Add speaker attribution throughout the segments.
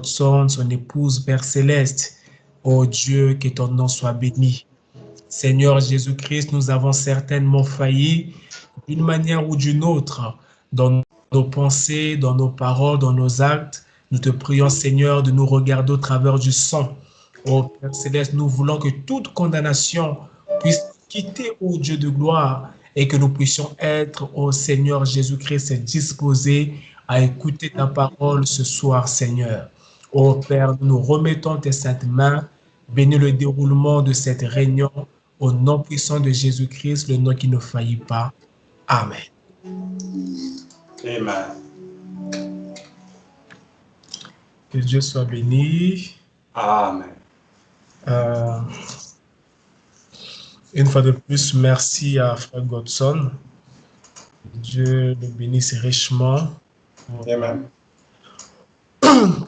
Speaker 1: Godson, son épouse, Père Céleste. Ô Dieu, que ton nom soit béni. Seigneur Jésus-Christ, nous avons certainement failli d'une manière ou d'une autre dans nos pensées, dans nos paroles, dans nos actes. Nous te prions, Seigneur, de nous regarder au travers du sang. Ô Père Céleste, nous voulons que toute condamnation puisse quitter, ô Dieu de gloire, et que nous puissions être, ô Seigneur Jésus-Christ, disposés à écouter ta parole ce soir, Seigneur. Ô Père, nous remettons tes saintes mains. Bénis le déroulement de cette réunion au nom puissant de Jésus-Christ, le nom qui ne faillit pas. Amen.
Speaker 2: Amen.
Speaker 1: Que Dieu soit béni.
Speaker 2: Amen.
Speaker 1: Une fois de plus, merci à Frère Godson. Dieu le bénisse richement.
Speaker 2: Amen.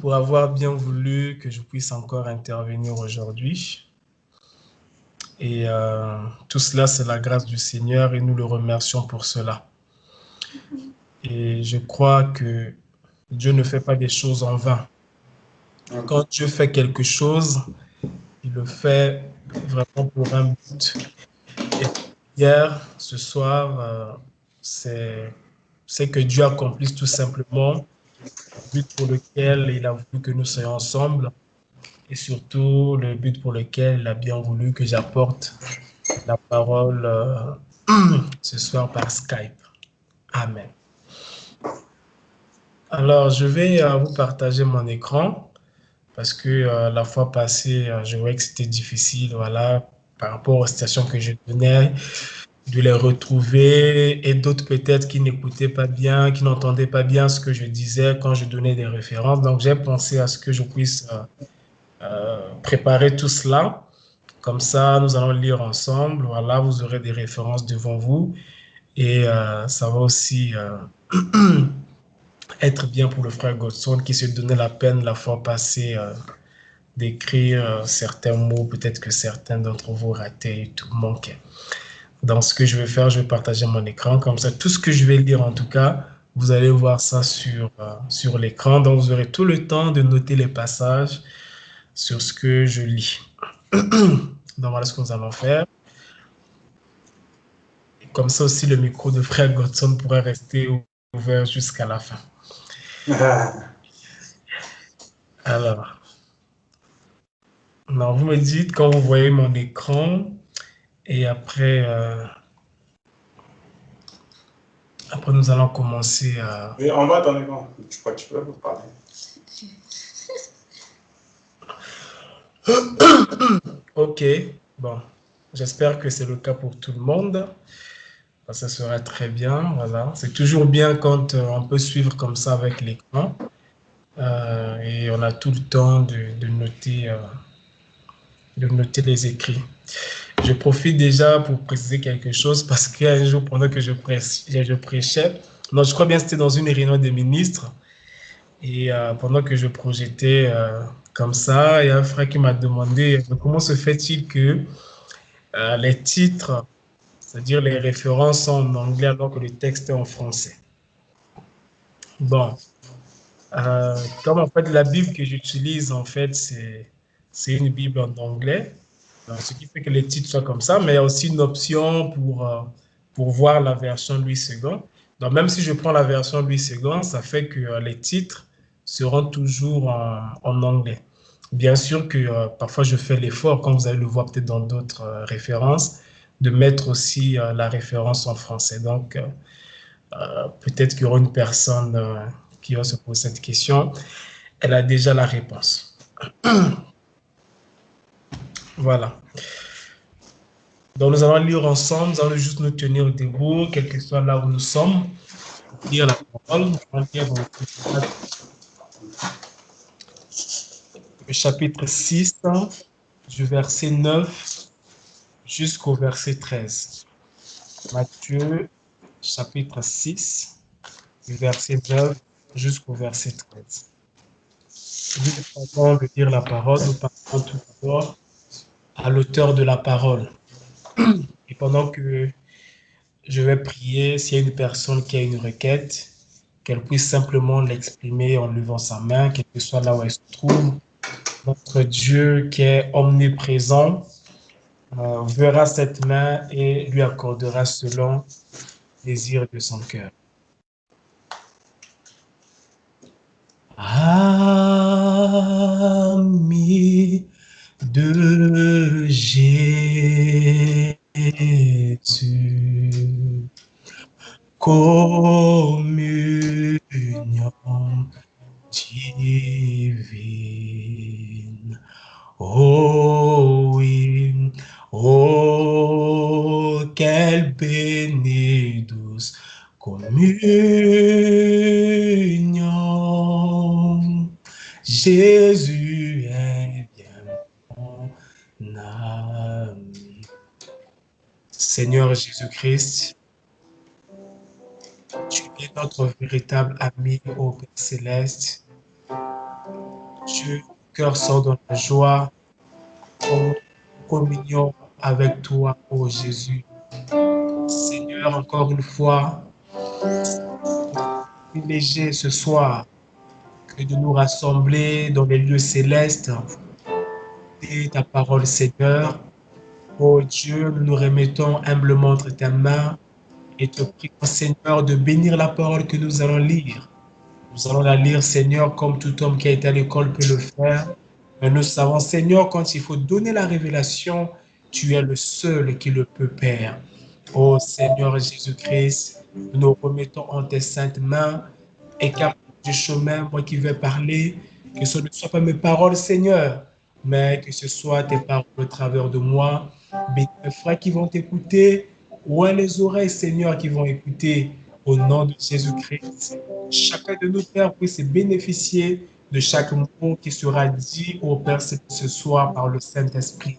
Speaker 1: Pour avoir bien voulu que je puisse encore intervenir aujourd'hui. Et tout cela, c'est la grâce du Seigneur et nous le remercions pour cela. Et je crois que Dieu ne fait pas des choses en vain. Quand Dieu fait quelque chose, il le fait vraiment pour un but. Et hier, ce soir, c'est que Dieu accomplisse tout simplement le but pour lequel il a voulu que nous soyons ensemble et surtout le but pour lequel il a bien voulu que j'apporte la parole ce soir par Skype. Amen. Alors, je vais vous partager mon écran parce que la fois passée, je voyais que c'était difficile, voilà, par rapport aux stations que je donnais, de les retrouver et d'autres peut-être qui n'écoutaient pas bien, qui n'entendaient pas bien ce que je disais quand je donnais des références. Donc, j'ai pensé à ce que je puisse préparer tout cela. Comme ça, nous allons lire ensemble. Voilà, vous aurez des références devant vous et ça va aussi être bien pour le frère Godson qui se donnait la peine la fois passée d'écrire certains mots, peut-être que certains d'entre vous rataient et tout manquaient. Donc, ce que je vais faire, je vais partager mon écran. Comme ça, tout ce que je vais lire, en tout cas, vous allez voir ça sur l'écran. Donc, vous aurez tout le temps de noter les passages sur ce que je lis. Donc, voilà ce que nous allons faire. Et comme ça aussi, le micro de frère Godson pourrait rester ouvert jusqu'à la fin. Alors, non, vous me dites quand vous voyez mon écran et après, après nous allons commencer à...
Speaker 2: Oui, on va ton écran. Je crois que tu peux vous parler.
Speaker 1: Ok, bon, j'espère que c'est le cas pour tout le monde. Ça sera très bien, voilà. C'est toujours bien quand on peut suivre comme ça avec l'écran et on a tout le temps de noter les écrits. Je profite déjà pour préciser quelque chose parce qu'un jour, pendant que je prêchais, non, je crois bien que c'était dans une réunion des ministres et pendant que je projetais comme ça, il y a un frère qui m'a demandé comment se fait-il que les titres, c'est-à-dire les références sont en anglais alors que le texte est en français. Bon, comme en fait la Bible que j'utilise, en fait, c'est une Bible en anglais, donc, ce qui fait que les titres soient comme ça, mais il y a aussi une option pour voir la version Louis II. Donc, même si je prends la version Louis II, ça fait que les titres seront toujours en anglais. Bien sûr que parfois je fais l'effort, comme vous allez le voir peut-être dans d'autres références, de mettre aussi la référence en français. Donc, peut-être qu'il y aura une personne qui va se poser cette question. Elle a déjà la réponse. Voilà. Donc, nous allons lire ensemble. Nous allons juste nous tenir debout, quel que soit là où nous sommes. Lire la parole. Nous allons lire le chapitre 6, du verset 9 jusqu'au verset 13. Matthieu, chapitre 6, du verset 9 jusqu'au verset 13. Avant de lire la parole, nous parlons tout d'abord à l'auteur de la parole. Et pendant que je vais prier, s'il y a une personne qui a une requête, qu'elle puisse simplement l'exprimer en levant sa main, quel que soit là où elle se trouve. Notre Dieu qui est omniprésent verra cette main et lui accordera selon le désir de son cœur. Ami de Jésus, communion divine. Oh oui, oh quelle bénie douce communion. Jésus est bien mon ami. Seigneur Jésus-Christ, tu es notre véritable ami au Père Céleste. Dieu, cœur sort dans la joie, en communion avec toi, ô Jésus. Seigneur, encore une fois, privilégié ce soir que de nous rassembler dans les lieux célestes et ta parole, Seigneur. Ô Dieu, nous nous remettons humblement entre tes mains et te prions, Seigneur, de bénir la parole que nous allons lire. Nous allons la lire, Seigneur, comme tout homme qui a été à l'école peut le faire. Mais nous savons, Seigneur, quand il faut donner la révélation, tu es le seul qui le peut, Père. Ô Seigneur Jésus-Christ, nous nous remettons en tes saintes mains. Écarte du chemin, moi qui vais parler, que ce ne soit pas mes paroles, Seigneur, mais que ce soit tes paroles au travers de moi. Bénis mes frères qui vont t'écouter, ou les oreilles, Seigneur, qui vont écouter. Au nom de Jésus-Christ, chacun de nous, Père, puisse bénéficier de chaque mot qui sera dit au Père ce soir par le Saint-Esprit.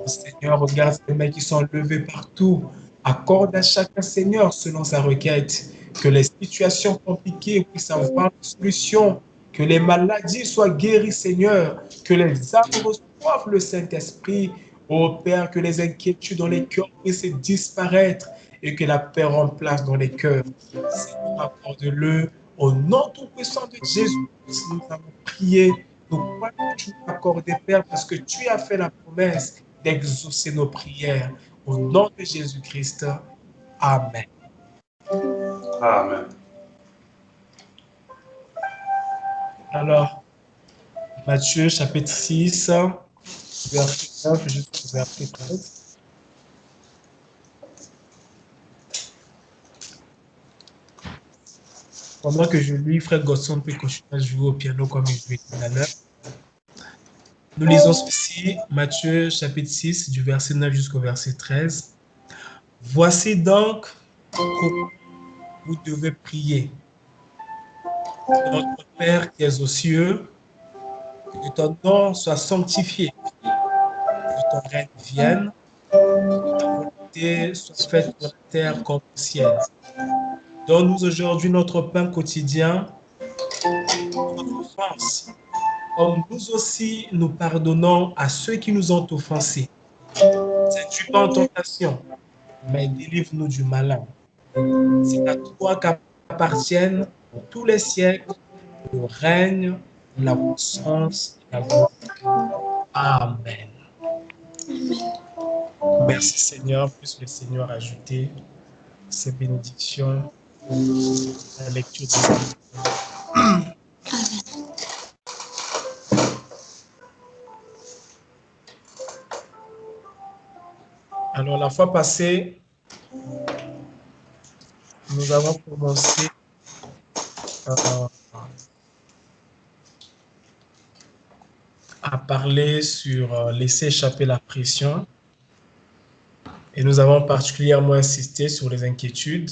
Speaker 1: Seigneur, regarde ces mains qui sont levées partout. Accorde à chacun, Seigneur, selon sa requête, que les situations compliquées puissent avoir une solution, que les maladies soient guéries, Seigneur, que les âmes reçoivent le Saint-Esprit. Ô Père, que les inquiétudes dans les cœurs puissent disparaître et que la paix remplace dans les cœurs. Seigneur, accorde-le au nom tout-puissant de Jésus. Nous avons prié, nous croyons que tu nous accordes, Père, parce que tu as fait la promesse d'exaucer nos prières. Au nom de Jésus-Christ. Amen.
Speaker 2: Amen.
Speaker 1: Alors, Matthieu chapitre 6, verset 9 jusqu'au verset 13. Pendant que je lis, frère Gosson peut continuer à jouer au piano comme il jouait tout à l'heure. Nous lisons ceci, Matthieu chapitre 6, du verset 9 jusqu'au verset 13. Voici donc comment vous devez prier. Notre Père qui es aux cieux, que ton nom soit sanctifié, que ton règne vienne, que ta volonté soit faite sur la terre comme au ciel. Donne-nous aujourd'hui notre pain quotidien, notre offense, comme nous aussi nous pardonnons à ceux qui nous ont offensés. N'es-tu pas en tentation, mais délivre-nous du malin. C'est à toi qu'appartiennent pour tous les siècles le règne, la puissance et la gloire. Amen. Merci Seigneur, puisse le Seigneur ajouter ces bénédictions à la lecture de la Alors, la fois passée, nous avons commencé à parler sur laisser échapper la pression. Et nous avons particulièrement insisté sur les inquiétudes.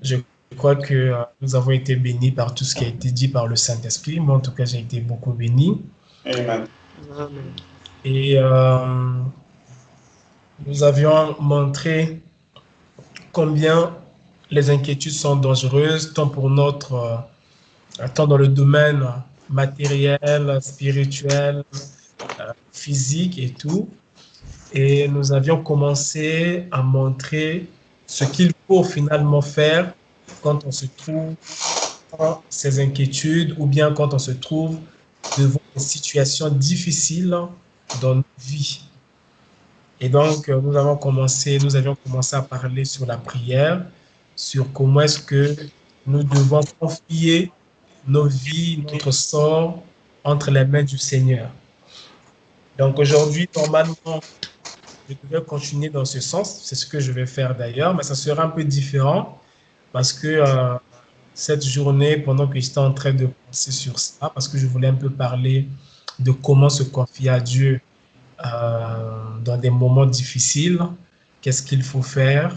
Speaker 1: Je crois que nous avons été bénis par tout ce qui a été dit par le Saint-Esprit. Moi, en tout cas, j'ai été beaucoup béni.
Speaker 2: Amen.
Speaker 1: Et nous avions montré combien les inquiétudes sont dangereuses, tant pour notre, tant dans le domaine matériel, spirituel, physique et tout. Et nous avions commencé à montrer ce qu'il faut finalement faire quand on se trouve dans ces inquiétudes ou bien quand on se trouve devant des situations difficiles dans nos vies. Et donc, nous avions commencé à parler sur la prière, sur comment est-ce que nous devons confier nos vies, notre sort entre les mains du Seigneur. Donc aujourd'hui, normalement, je devais continuer dans ce sens. C'est ce que je vais faire d'ailleurs, mais ça sera un peu différent parce que cette journée, pendant que j'étais en train de penser sur ça, parce que je voulais un peu parler de comment se confier à Dieu dans des moments difficiles, qu'est-ce qu'il faut faire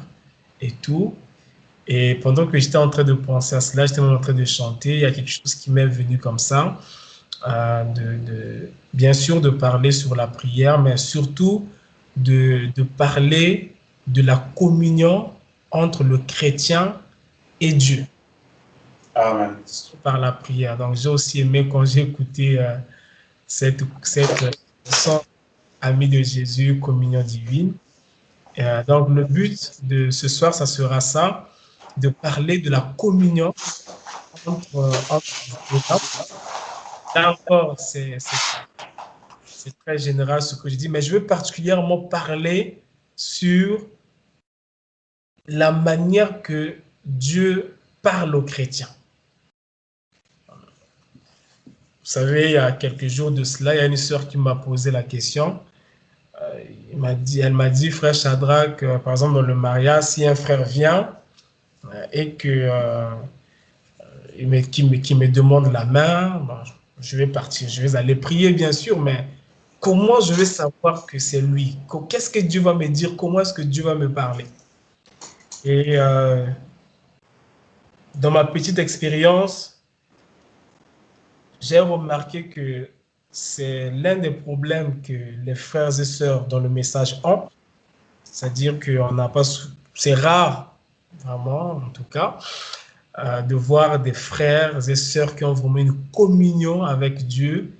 Speaker 1: et tout. Et pendant que j'étais en train de penser à cela, j'étais en train de chanter, il y a quelque chose qui m'est venu comme ça, bien sûr de parler sur la prière, mais surtout de parler de la communion entre le chrétien et Dieu.
Speaker 2: Amen.
Speaker 1: Par la prière. Donc j'ai aussi aimé quand j'ai écouté cette chanson Ami de Jésus, communion divine. Donc le but de ce soir, ça sera ça, de parler de la communion entre les hommes. Là encore, c'est très général ce que je dis, mais je veux particulièrement parler sur la manière que Dieu parle aux chrétiens. Vous savez, il y a quelques jours de cela, il y a une sœur qui m'a posé la question. Elle m'a dit, frère Shadrach, par exemple, dans le mariage, si un frère vient et qui me demande la main, bon, je vais partir, je vais aller prier, bien sûr, mais comment je vais savoir que c'est lui? Qu'est-ce que Dieu va me dire? Comment est-ce que Dieu va me parler? Et dans ma petite expérience, j'ai remarqué que c'est l'un des problèmes que les frères et sœurs dans le message ont. C'est-à-dire qu'on n'a pas, c'est rare, vraiment, en tout cas, de voir des frères et sœurs qui ont vraiment une communion avec Dieu,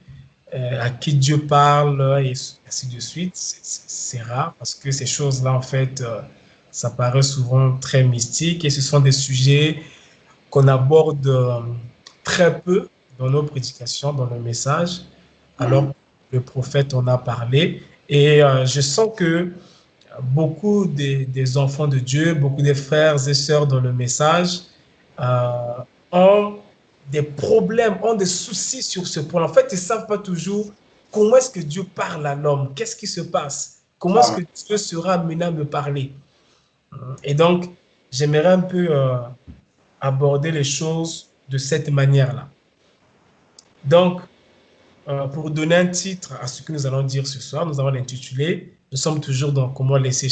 Speaker 1: à qui Dieu parle, et ainsi de suite. C'est rare parce que ces choses-là, en fait, ça paraît souvent très mystique et ce sont des sujets qu'on aborde très peu dans nos prédications, dans nos messages, alors que le prophète en a parlé. Et je sens que beaucoup des enfants de Dieu, beaucoup des frères et sœurs dans le message ont des problèmes, ont des soucis sur ce point. En fait, ils ne savent pas toujours comment est-ce que Dieu parle à l'homme, qu'est-ce qui se passe, comment est-ce que Dieu sera amené à me parler. Et donc, j'aimerais un peu aborder les choses de cette manière-là. Donc, pour donner un titre à ce que nous allons dire ce soir, nous allons l'intituler « Nous sommes toujours dans laisser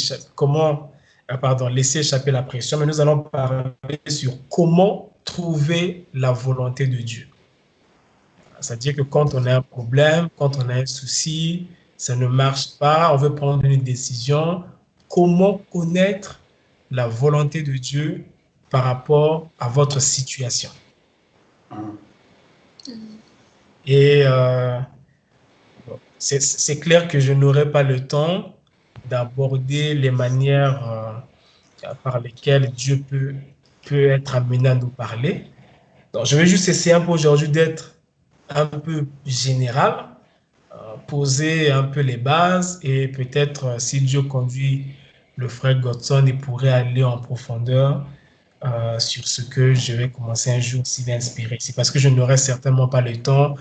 Speaker 1: échapper la pression », mais nous allons parler sur comment trouver la volonté de Dieu. C'est-à-dire que quand on a un problème, quand on a un souci, ça ne marche pas, on veut prendre une décision, comment connaître la volonté de Dieu par rapport à votre situation. Et c'est clair que je n'aurai pas le temps d'aborder les manières par lesquelles Dieu peut être amené à nous parler. Donc, je vais juste essayer un peu aujourd'hui d'être un peu général, poser un peu les bases et peut-être si Dieu conduit le frère Godson, il pourrait aller en profondeur sur ce que je vais commencer un jour s'il est inspiré. C'est parce que je n'aurai certainement pas le temps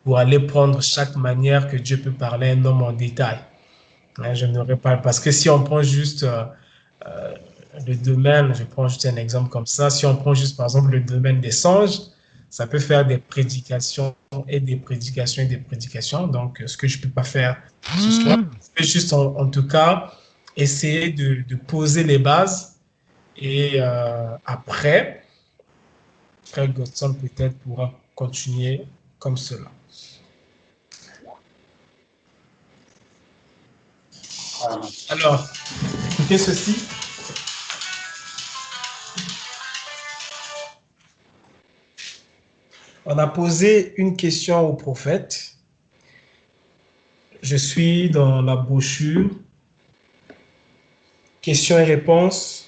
Speaker 1: pour aller prendre chaque manière que Dieu peut parler à un homme en détail. Je n'aurai pas, parce que si on prend juste le domaine, je prends juste un exemple comme ça, si on prend juste par exemple le domaine des songes, ça peut faire des prédications et des prédications et des prédications. Donc, ce que je ne peux pas faire ce soir, je vais juste en tout cas essayer de poser les bases et après, Frère Godson peut-être pourra continuer comme cela. Alors, écoutez ceci. On a posé une question au prophète. Je suis dans la brochure questions et réponses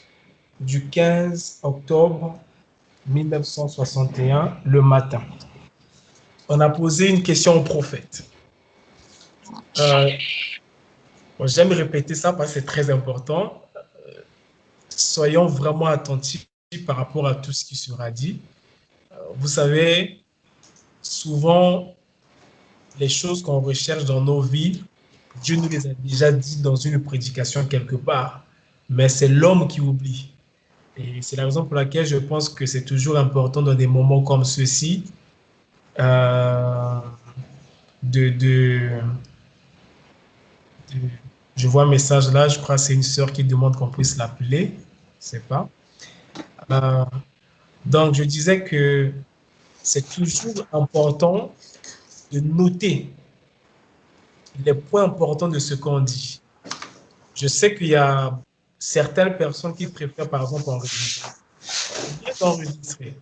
Speaker 1: du 15 octobre 1961, le matin. On a posé une question au prophète. J'aime répéter ça parce que c'est très important. Soyons vraiment attentifs par rapport à tout ce qui sera dit. Vous savez, souvent, les choses qu'on recherche dans nos vies, Dieu nous les a déjà dit dans une prédication quelque part, mais c'est l'homme qui oublie. Et c'est la raison pour laquelle je pense que c'est toujours important dans des moments comme ceux-ci euh, de, de, de, je vois un message là, je crois que c'est une sœur qui demande qu'on puisse l'appeler, je sais pas. Euh, donc je disais que c'est toujours important de noter les points importants de ce qu'on dit. Je sais qu'il y a certaines personnes qui préfèrent, par exemple, enregistrer. Bien enregistrer.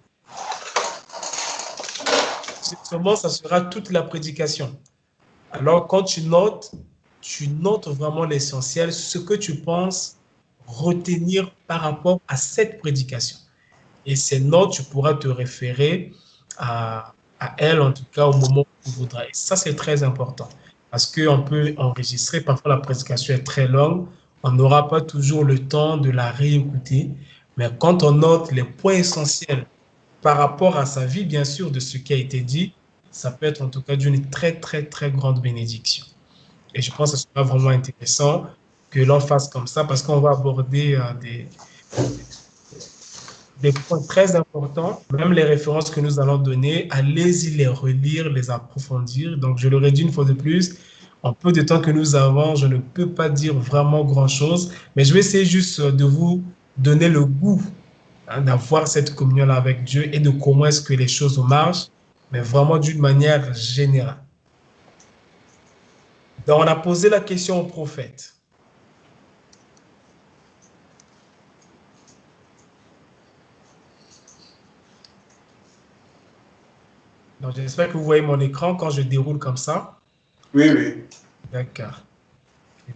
Speaker 1: Seulement, ça sera toute la prédication. Alors, quand tu notes vraiment l'essentiel, ce que tu penses retenir par rapport à cette prédication. Et ces notes, tu pourras te référer à elle, en tout cas, au moment où tu voudras. Et ça, c'est très important. Parce qu'on peut enregistrer, parfois la prédication est très longue, on n'aura pas toujours le temps de la réécouter. Mais quand on note les points essentiels par rapport à sa vie, bien sûr, de ce qui a été dit, ça peut être en tout cas d'une très, très, très grande bénédiction. Et je pense que ce sera vraiment intéressant que l'on fasse comme ça parce qu'on va aborder des points très importants, même les références que nous allons donner, allez-y les relire, les approfondir. Donc, je le redis une fois de plus, en peu de temps que nous avons, je ne peux pas dire vraiment grand-chose, mais je vais essayer juste de vous donner le goût d'avoir cette communion-là avec Dieu et de comment est-ce que les choses marchent, mais vraiment d'une manière générale. Donc, on a posé la question au prophète. Donc, j'espère que vous voyez mon écran quand je déroule comme ça.
Speaker 2: Oui, oui.
Speaker 1: D'accord.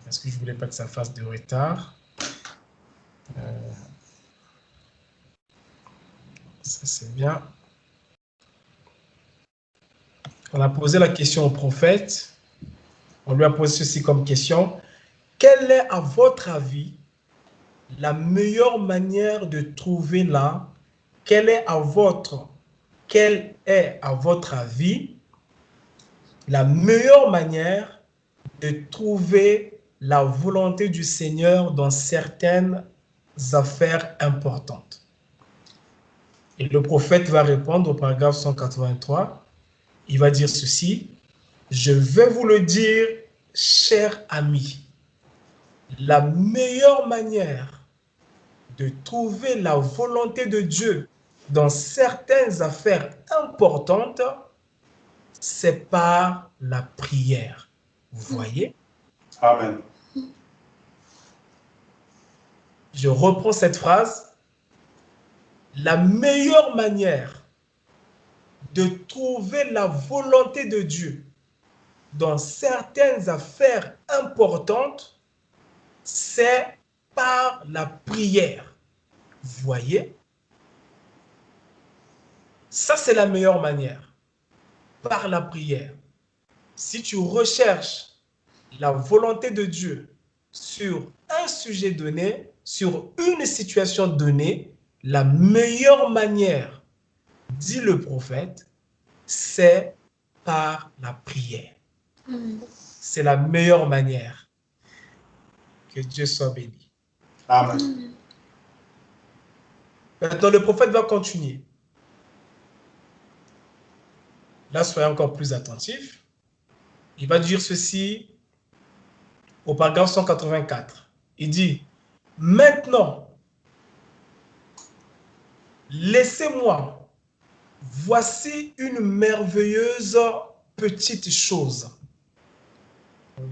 Speaker 1: Parce que je ne voulais pas que ça fasse de retard. Ça, c'est bien. On a posé la question au prophète. On lui a posé ceci comme question. Quelle est, à votre avis, la meilleure manière de trouver là? Quelle est, à votre avis, la meilleure manière de trouver la volonté du Seigneur dans certaines affaires importantes? Et le prophète va répondre au paragraphe 183. Il va dire ceci. Je vais vous le dire, chers amis, la meilleure manière de trouver la volonté de Dieu dans certaines affaires importantes, c'est par la prière. Vous voyez?
Speaker 2: Amen.
Speaker 1: Je reprends cette phrase. La meilleure manière de trouver la volonté de Dieu dans certaines affaires importantes, c'est par la prière. Vous voyez? Ça, c'est la meilleure manière. Par la prière. Si tu recherches la volonté de Dieu sur un sujet donné, sur une situation donnée, la meilleure manière, dit le prophète, c'est par la prière. C'est la meilleure manière. Que Dieu soit béni.
Speaker 2: Amen.
Speaker 1: Maintenant, le prophète va continuer. Là, soyez encore plus attentifs. Il va dire ceci au paragraphe 184. Il dit, maintenant, laissez-moi, voici une merveilleuse petite chose.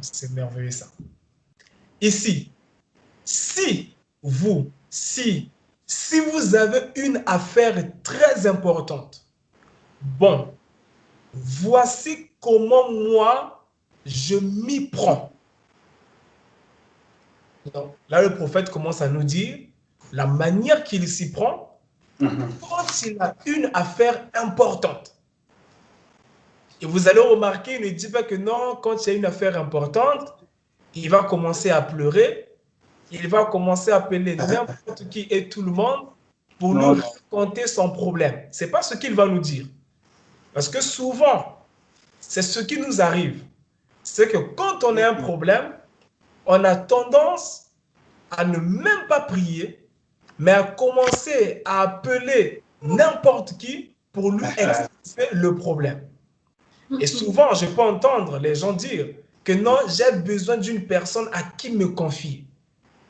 Speaker 1: C'est merveilleux ça. Ici, si vous avez une affaire très importante, bon, voici comment moi, je m'y prends. Donc, là, le prophète commence à nous dire la manière qu'il s'y prend Quand il a une affaire importante, et vous allez remarquer, il ne dit pas que non, quand il y a une affaire importante, il va commencer à pleurer, il va commencer à appeler n'importe qui et tout le monde pour nous raconter son problème. Ce n'est pas ce qu'il va nous dire. Parce que souvent, c'est ce qui nous arrive. C'est que quand on a un problème, on a tendance à ne même pas prier, mais à commencer à appeler n'importe qui pour lui expliquer le problème. Et souvent, je peux entendre les gens dire que non, j'ai besoin d'une personne à qui me confier.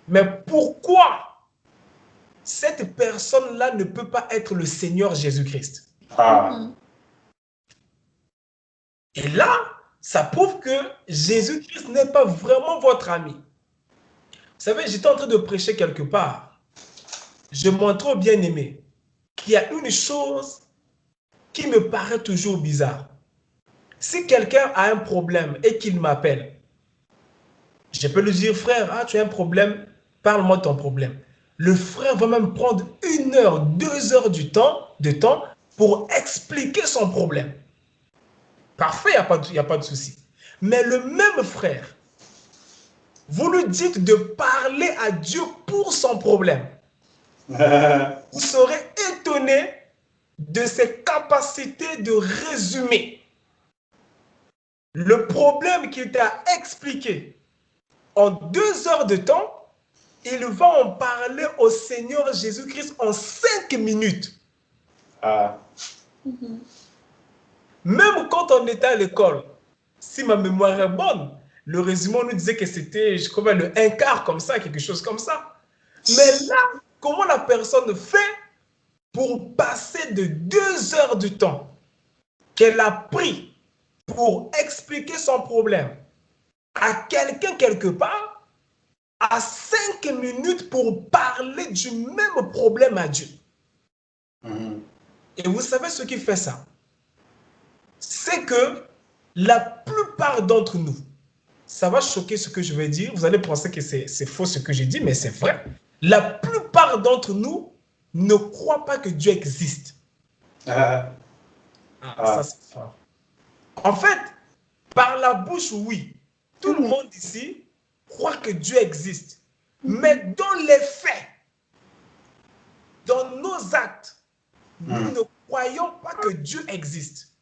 Speaker 1: Mais pourquoi cette personne-là ne peut pas être le Seigneur Jésus-Christ? Et là, ça prouve que Jésus-Christ n'est pas vraiment votre ami. Vous savez, j'étais en train de prêcher quelque part. Je montre au bien-aimé qu'il y a une chose qui me paraît toujours bizarre. Si quelqu'un a un problème et qu'il m'appelle, je peux lui dire, frère, ah, tu as un problème, parle-moi de ton problème. Le frère va même prendre 1 heure, 2 heures de temps pour expliquer son problème. Parfait, il n'y a pas de souci. Mais le même frère, vous lui dites de parler à Dieu pour son problème. Vous serez étonné de ses capacités de résumer le problème qu'il t'a expliqué en 2 heures de temps. Il va en parler au Seigneur Jésus-Christ en 5 minutes. Même quand on était à l'école, si ma mémoire est bonne, le résumé nous disait que c'était le 1/4 comme ça, quelque chose comme ça. Mais là, comment la personne fait pour passer de 2 heures de temps qu'elle a pris pour expliquer son problème à quelqu'un quelque part, à 5 minutes pour parler du même problème à Dieu? Et vous savez ce qui fait ça? C'est que la plupart d'entre nous, ça va choquer ce que je vais dire, vous allez penser que c'est faux ce que j'ai dit, mais c'est vrai. La plupart d'entre nous ne croient pas que Dieu existe. Ça c'est fort. En fait, par la bouche, oui. Tout le monde ici croit que Dieu existe. Mais dans les faits, dans nos actes, nous ne croyons pas que Dieu existe.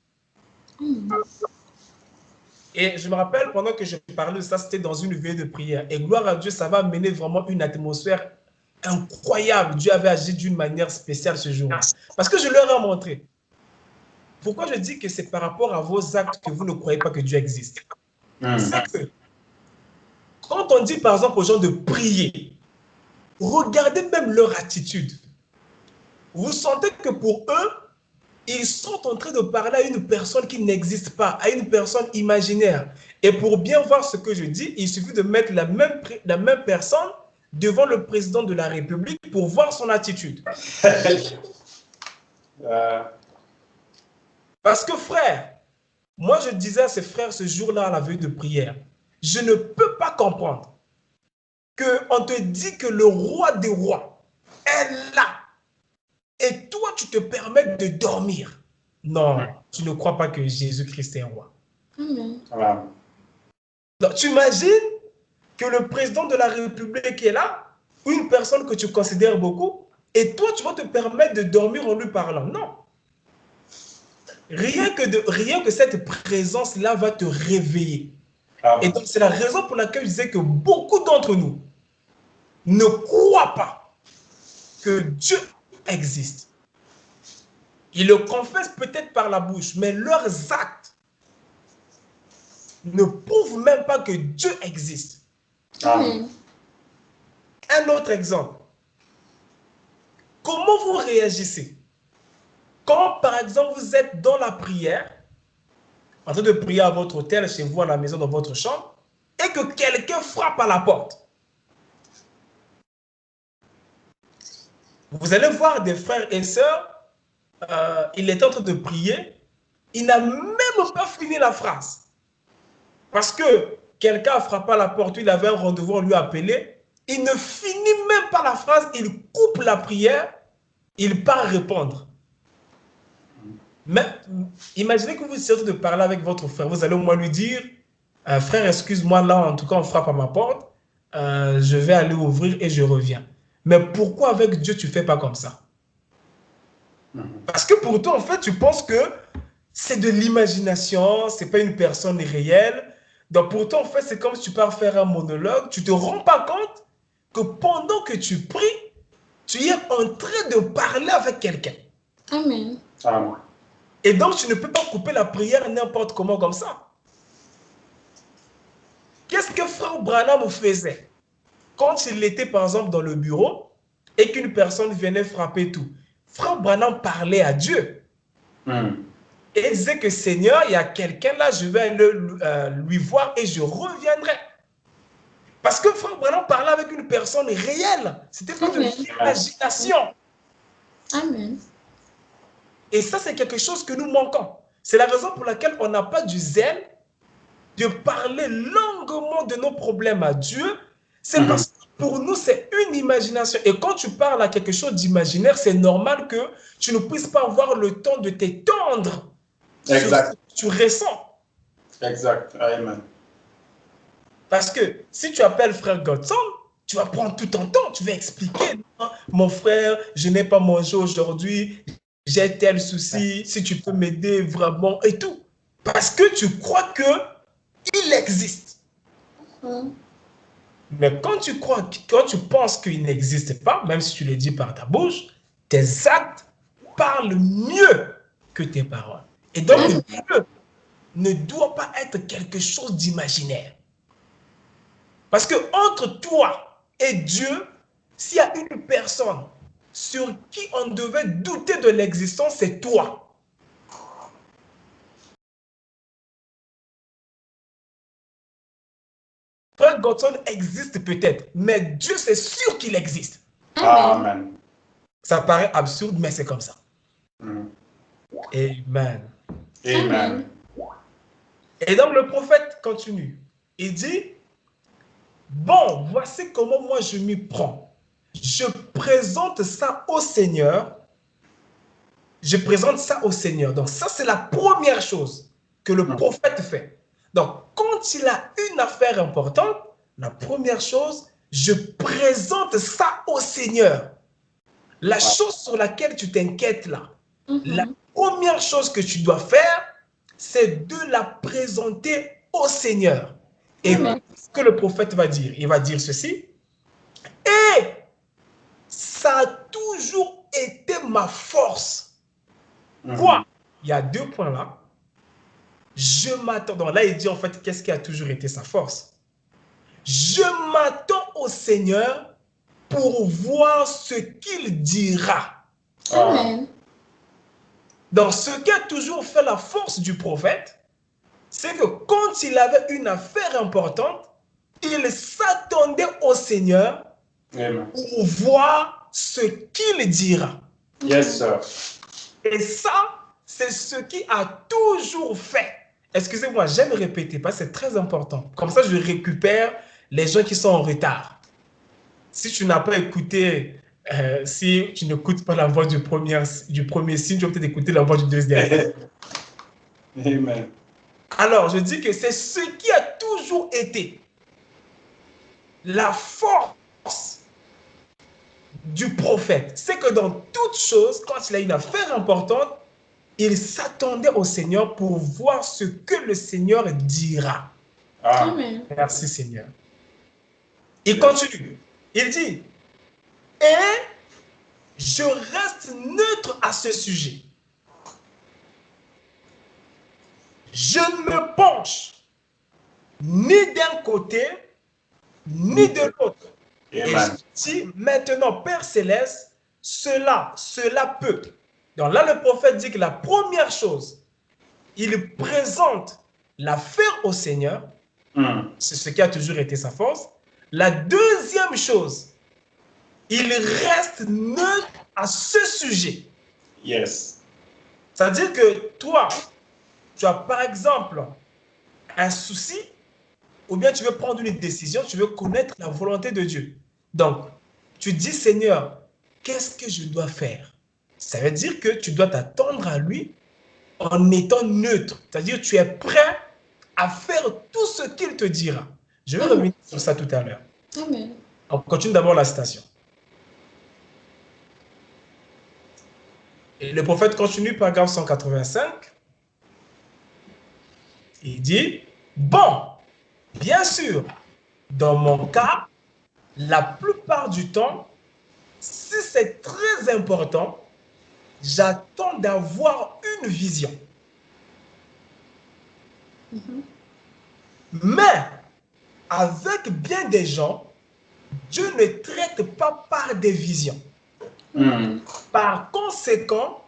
Speaker 1: Et je me rappelle, pendant que je parlais de ça, c'était dans une veillée de prière. Et gloire à Dieu, ça va amener vraiment une atmosphère incroyable. Dieu avait agi d'une manière spéciale ce jour-là. Parce que je leur ai montré. Pourquoi je dis que c'est par rapport à vos actes que vous ne croyez pas que Dieu existe? C'est que quand on dit par exemple aux gens de prier, regardez même leur attitude. Vous sentez que pour eux, ils sont en train de parler à une personne qui n'existe pas, à une personne imaginaire. Et pour bien voir ce que je dis, il suffit de mettre la même personne devant le président de la République pour voir son attitude. Parce que frère, moi je disais à ces frères ce jour-là à la veille de prière, je ne peux pas comprendre qu'on te dit que le roi des rois est là. Et toi, tu te permets de dormir. Non, tu ne crois pas que Jésus-Christ est un roi. Donc, tu imagines que le président de la République est là, ou une personne que tu considères beaucoup, et toi, tu vas te permettre de dormir en lui parlant. Non. Rien que cette présence-là va te réveiller. Et donc, c'est la raison pour laquelle je disais que beaucoup d'entre nous ne croient pas que Dieu existe. Ils le confessent peut-être par la bouche, mais leurs actes ne prouvent même pas que Dieu existe. Un autre exemple. Comment vous réagissez quand, par exemple, vous êtes dans la prière, en train de prier à votre hôtel, chez vous, à la maison, dans votre chambre, et que quelqu'un frappe à la porte? Vous allez voir des frères et sœurs, il est en train de prier, il n'a même pas fini la phrase. Parce que quelqu'un a frappé à la porte, il avait un rendez-vous, on lui a appelé, il ne finit même pas la phrase, il coupe la prière il part répondre. Mais imaginez que vous essayez de parler avec votre frère. Vous allez au moins lui dire, frère, excuse-moi, là, en tout cas, on frappe à ma porte. Je vais aller ouvrir et je reviens. Mais pourquoi avec Dieu, tu ne fais pas comme ça? Parce que pour toi, en fait, tu penses que c'est de l'imagination, ce n'est pas une personne réelle. Donc pour toi, en fait, c'est comme si tu pars faire un monologue. Tu ne te rends pas compte que pendant que tu pries, tu es en train de parler avec quelqu'un.
Speaker 3: Amen.
Speaker 2: Amen.
Speaker 1: Et donc, tu ne peux pas couper la prière n'importe comment comme ça. Qu'est-ce que frère Branham faisait quand il était, par exemple, dans le bureau et qu'une personne venait frapper tout? Frère Branham parlait à Dieu. Et il disait que Seigneur, il y a quelqu'un là, je vais lui voir et je reviendrai. Parce que frère Branham parlait avec une personne réelle. C'était pas de l'imagination.
Speaker 3: Amen.
Speaker 1: Et ça, c'est quelque chose que nous manquons. C'est la raison pour laquelle on n'a pas du zèle de parler longuement de nos problèmes à Dieu. C'est parce que pour nous, c'est une imagination. Et quand tu parles à quelque chose d'imaginaire, c'est normal que tu ne puisses pas avoir le temps de t'étendre sur ce que tu ressens.
Speaker 2: Exact. Amen.
Speaker 1: Parce que si tu appelles frère Godson, tu vas prendre tout ton temps. Tu vas expliquer, mon frère, je n'ai pas mangé aujourd'hui, j'ai tel souci, si tu peux m'aider vraiment et tout. Parce que tu crois qu'il existe. Mais quand tu penses qu'il n'existe pas, même si tu le dis par ta bouche, tes actes parlent mieux que tes paroles. Et donc, Dieu ne doit pas être quelque chose d'imaginaire. Parce que entre toi et Dieu, s'il y a une personne sur qui on devait douter de l'existence, c'est toi. Frère Godson existe peut-être, mais Dieu, c'est sûr qu'il existe.
Speaker 2: Amen.
Speaker 1: Ça paraît absurde, mais c'est comme ça. Amen.
Speaker 2: Amen.
Speaker 1: Et donc le prophète continue. Il dit, bon, voici comment moi je m'y prends. Je présente ça au Seigneur. Je présente ça au Seigneur. Donc ça, c'est la première chose que le prophète fait. Donc, quand il a une affaire importante, la première chose, je présente ça au Seigneur. La chose sur laquelle tu t'inquiètes là, la première chose que tu dois faire, c'est de la présenter au Seigneur. Et ce que le prophète va dire, il va dire ceci. Et ça a toujours été ma force. Quoi? Il y a deux points là. Je m'attends. Donc là, il dit en fait, qu'est-ce qui a toujours été sa force? Je m'attends au Seigneur pour voir ce qu'il dira.
Speaker 3: Amen.
Speaker 1: Donc, ce qui a toujours fait la force du prophète, c'est que quand il avait une affaire importante, il s'attendait au Seigneur pour voir ce qu'il dira.
Speaker 2: Yes, sir.
Speaker 1: Et ça, c'est ce qui a toujours fait. Excusez-moi, j'aime répéter parce que c'est très important. Comme ça, je récupère les gens qui sont en retard. Si tu n'as pas écouté, si tu n'écoutes pas la voix du premier signe, tu vas peut-être écouter la voix du deuxième.
Speaker 2: Amen.
Speaker 1: Alors, je dis que c'est ce qui a toujours été la force du prophète. C'est que dans toute chose, quand il a une affaire importante, il s'attendait au Seigneur pour voir ce que le Seigneur dira.
Speaker 3: Amen.
Speaker 1: Merci Seigneur. Il continue. Il dit, et je reste neutre à ce sujet. Je ne me penche ni d'un côté, ni de l'autre. Et je dis maintenant, Père Céleste, cela peut. Donc là, le prophète dit que la première chose, il présente l'affaire au Seigneur. C'est ce qui a toujours été sa force. La deuxième chose, il reste neutre à ce sujet.
Speaker 2: Yes.
Speaker 1: C'est-à-dire que toi, tu as par exemple un souci, ou bien tu veux prendre une décision, tu veux connaître la volonté de Dieu. Donc, tu dis, Seigneur, qu'est-ce que je dois faire? Ça veut dire que tu dois t'attendre à lui en étant neutre. C'est-à-dire que tu es prêt à faire tout ce qu'il te dira. Je vais revenir sur ça tout à l'heure.
Speaker 3: Amen.
Speaker 1: On continue d'abord la citation. Et le prophète continue, paragraphe 185. Il dit, bon, bien sûr, dans mon cas, la plupart du temps, si c'est très important, j'attends d'avoir une vision. Mais avec bien des gens, Dieu ne traite pas par des visions. Par conséquent,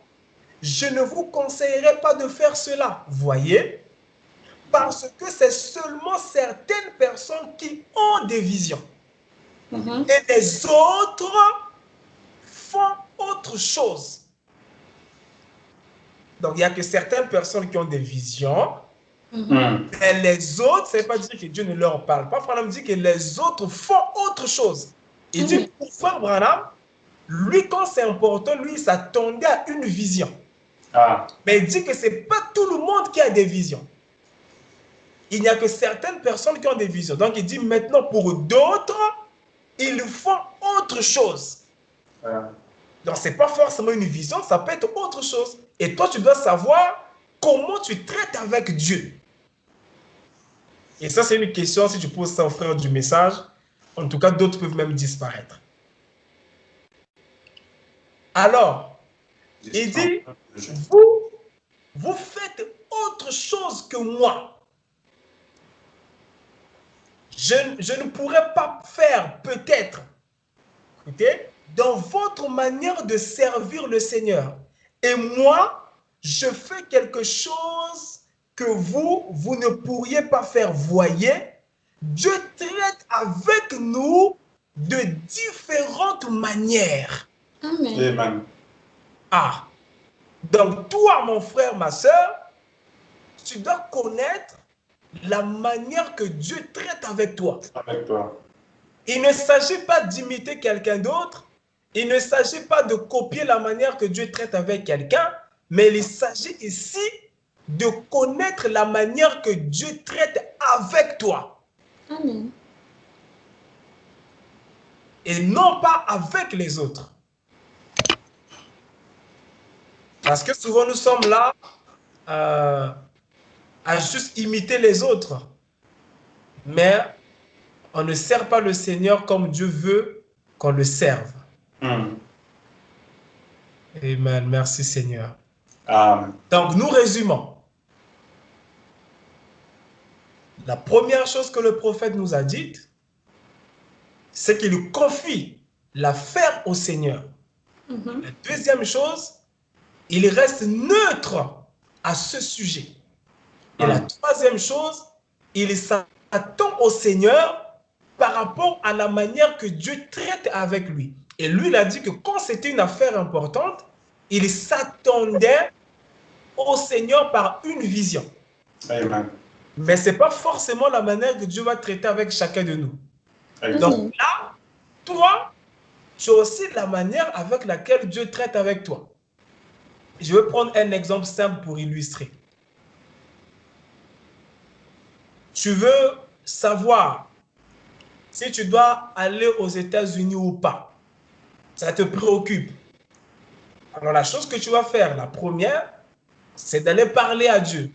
Speaker 1: je ne vous conseillerais pas de faire cela. Voyez, parce que c'est seulement certaines personnes qui ont des visions. Et les autres font autre chose. Donc, il n'y a que certaines personnes qui ont des visions. Et les autres, ça ne veut pas dire que Dieu ne leur parle pas. Branham dit que les autres font autre chose. Il dit, pour Frère Branham, lui, quand c'est important, lui, il s'attendait à une vision. Mais il dit que ce n'est pas tout le monde qui a des visions. Il n'y a que certaines personnes qui ont des visions. Donc, il dit maintenant, pour d'autres, ils font autre chose. Donc, ce n'est pas forcément une vision, ça peut être autre chose. Et toi, tu dois savoir comment tu traites avec Dieu. Et ça, c'est une question, si tu poses ça au frère du message, en tout cas, d'autres peuvent même disparaître. Alors, il dit, vous faites autre chose que moi. Je ne pourrais pas faire peut-être, écoutez, dans votre manière de servir le Seigneur. Et moi, je fais quelque chose que vous ne pourriez pas faire. Voyez, Dieu traite avec nous de différentes manières.
Speaker 3: Amen.
Speaker 1: Donc toi, mon frère, ma soeur, tu dois connaître la manière que Dieu traite avec toi. Il ne s'agit pas d'imiter quelqu'un d'autre. Il ne s'agit pas de copier la manière que Dieu traite avec quelqu'un, mais il s'agit ici de connaître la manière que Dieu traite avec toi.
Speaker 3: Amen.
Speaker 1: Et non pas avec les autres. Parce que souvent nous sommes là à juste imiter les autres. Mais on ne sert pas le Seigneur comme Dieu veut qu'on le serve. Amen. Merci Seigneur. Donc nous résumons. La première chose que le prophète nous a dite, c'est qu'il confie l'affaire au Seigneur. La deuxième chose, il reste neutre à ce sujet. Et la troisième chose, il s'attend au Seigneur par rapport à la manière que Dieu traite avec lui. Et lui, il a dit que quand c'était une affaire importante, il s'attendait au Seigneur par une vision.
Speaker 2: Amen.
Speaker 1: Mais ce n'est pas forcément la manière que Dieu va traiter avec chacun de nous. Donc là, toi, tu as aussi la manière avec laquelle Dieu traite avec toi. Je vais prendre un exemple simple pour illustrer. Tu veux savoir si tu dois aller aux États-Unis ou pas. Ça te préoccupe. Alors la chose que tu vas faire, la première, c'est d'aller parler à Dieu.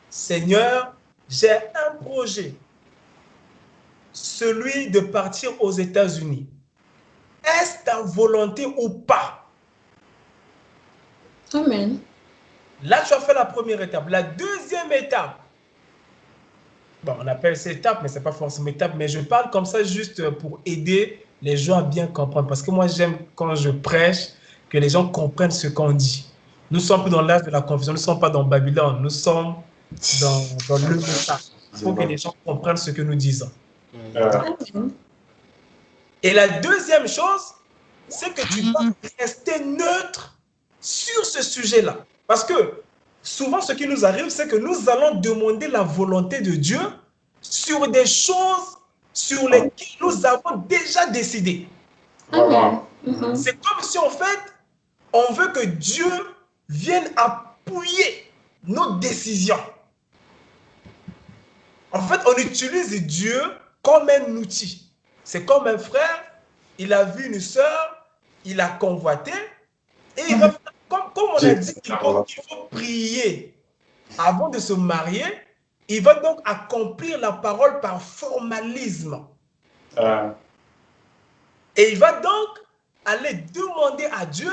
Speaker 1: Seigneur, j'ai un projet. Celui de partir aux États-Unis. Est-ce ta volonté ou pas?
Speaker 3: Amen.
Speaker 1: Là, tu as fait la première étape. La deuxième étape, bon, on appelle cette étape, mais ce n'est pas forcément étape, mais je parle comme ça juste pour aider les gens à bien comprendre. Parce que moi, j'aime quand je prêche, que les gens comprennent ce qu'on dit. Nous ne sommes plus dans l'âge de la confusion, nous ne sommes pas dans Babylone, nous sommes dans le message. Il faut que les gens comprennent ce que nous disons. Et la deuxième chose, c'est que tu dois rester neutre sur ce sujet-là. Parce que souvent, ce qui nous arrive, c'est que nous allons demander la volonté de Dieu sur des choses sur lesquelles nous avons déjà décidé.
Speaker 3: Amen.
Speaker 1: C'est comme si, en fait, on veut que Dieu vienne appuyer nos décisions. En fait, on utilise Dieu comme un outil. C'est comme un frère, il a vu une sœur, il a convoité, et il va, comme on a dit, il faut prier avant de se marier. Il va donc accomplir la parole par formalisme. Et il va donc aller demander à Dieu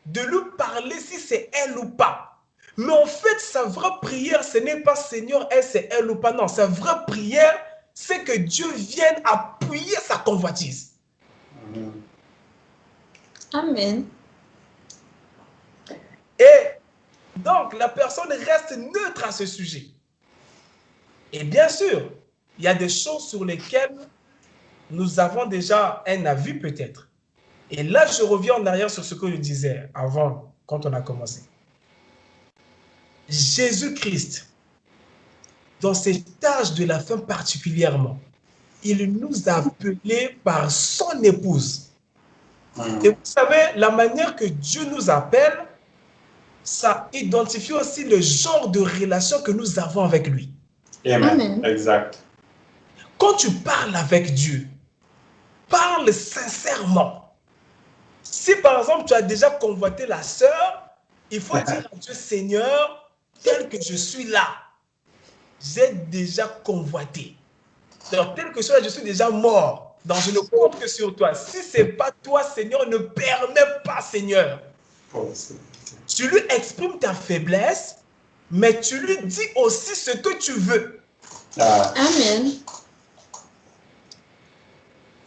Speaker 1: de lui parler si c'est elle ou pas. Mais en fait, sa vraie prière, ce n'est pas Seigneur, c'est elle ou pas. Non, sa vraie prière, c'est que Dieu vienne appuyer sa convoitise.
Speaker 3: Amen.
Speaker 1: Et donc, la personne reste neutre à ce sujet. Et bien sûr, il y a des choses sur lesquelles nous avons déjà un avis peut-être. Et là, je reviens en arrière sur ce que je disais avant, quand on a commencé. Jésus-Christ, dans cet âge de la fin particulièrement, il nous a appelés par son épouse. Et vous savez, la manière que Dieu nous appelle, ça identifie aussi le genre de relation que nous avons avec lui.
Speaker 2: Amen. Exact.
Speaker 1: Quand tu parles avec Dieu, parle sincèrement. Si par exemple tu as déjà convoité la sœur, il faut dire à Dieu, Seigneur, tel que je suis là, j'ai déjà convoité. Donc tel que je suis là, je suis déjà mort. Donc je ne compte que sur toi. Si ce n'est pas toi, Seigneur, ne permets pas, Seigneur. Tu lui exprimes ta faiblesse, mais tu lui dis aussi ce que tu veux.
Speaker 3: Amen.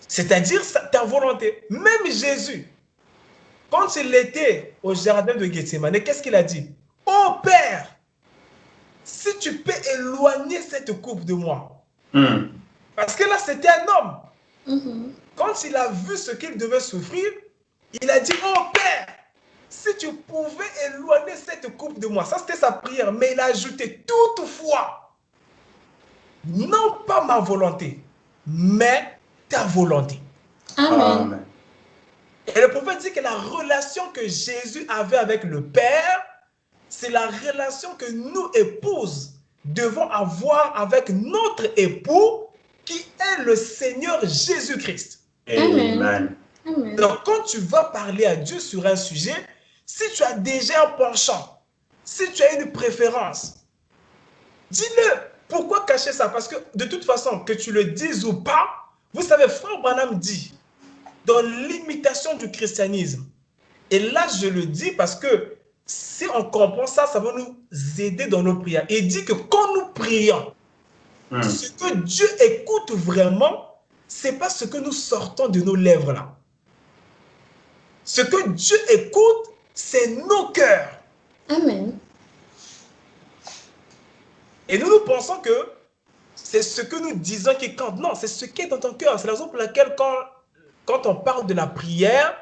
Speaker 1: C'est-à-dire ta volonté. Même Jésus, quand il était au jardin de Gethsémane, qu'est-ce qu'il a dit? Oh Père, si tu peux éloigner cette coupe de moi. Parce que là, c'était un homme. Quand il a vu ce qu'il devait souffrir, il a dit, oh Père, si tu pouvais éloigner cette coupe de moi. Ça, c'était sa prière. Mais il a ajouté, toutefois, non pas ma volonté, mais ta volonté.
Speaker 3: Amen.
Speaker 1: Et le prophète dit que la relation que Jésus avait avec le Père, c'est la relation que nous, épouses, devons avoir avec notre époux, qui est le Seigneur Jésus-Christ.
Speaker 3: Amen.
Speaker 1: Donc, quand tu vas parler à Dieu sur un sujet, si tu as déjà un penchant, si tu as une préférence, dis-le. Pourquoi cacher ça? Parce que de toute façon, que tu le dises ou pas, vous savez, Frère Branham dit, dans l'imitation du christianisme, et là je le dis parce que si on comprend ça, ça va nous aider dans nos prières. Il dit que quand nous prions, ce que Dieu écoute vraiment, ce n'est pas ce que nous sortons de nos lèvres là. Ce que Dieu écoute, c'est nos cœurs.
Speaker 3: Amen.
Speaker 1: Et nous pensons que c'est ce que nous disons qui compte. Non, c'est ce qui est dans ton cœur. C'est la raison pour laquelle quand on parle de la prière,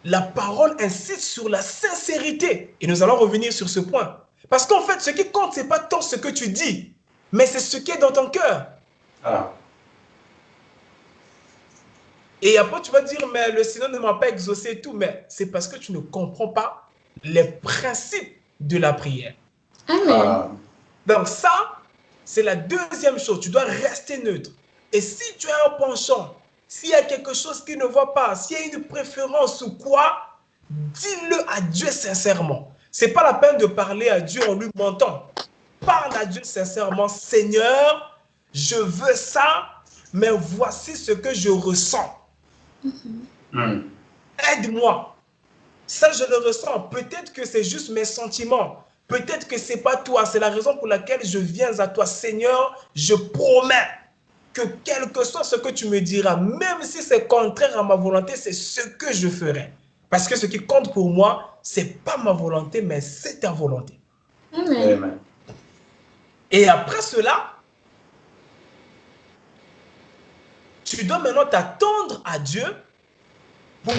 Speaker 1: la parole insiste sur la sincérité. Et nous allons revenir sur ce point. Parce qu'en fait, ce qui compte, ce n'est pas tant ce que tu dis, mais c'est ce qui est dans ton cœur. Et après, tu vas dire, mais le Seigneur ne m'a pas exaucé et tout. Mais c'est parce que tu ne comprends pas les principes de la prière.
Speaker 3: Amen.
Speaker 1: Donc ça, c'est la deuxième chose. Tu dois rester neutre. Et si tu as un penchant, s'il y a quelque chose qui ne va pas, s'il y a une préférence ou quoi, dis-le à Dieu sincèrement. Ce n'est pas la peine de parler à Dieu en lui mentant. Parle à Dieu sincèrement. Seigneur, je veux ça, mais voici ce que je ressens. Aide-moi. Ça, je le ressens. Peut-être que c'est juste mes sentiments. Peut-être que ce n'est pas toi. C'est la raison pour laquelle je viens à toi. Seigneur, je promets que quel que soit ce que tu me diras, même si c'est contraire à ma volonté, c'est ce que je ferai. Parce que ce qui compte pour moi, ce n'est pas ma volonté, mais c'est ta volonté.
Speaker 3: Amen.
Speaker 1: Et après cela, tu dois maintenant t'attendre à Dieu pour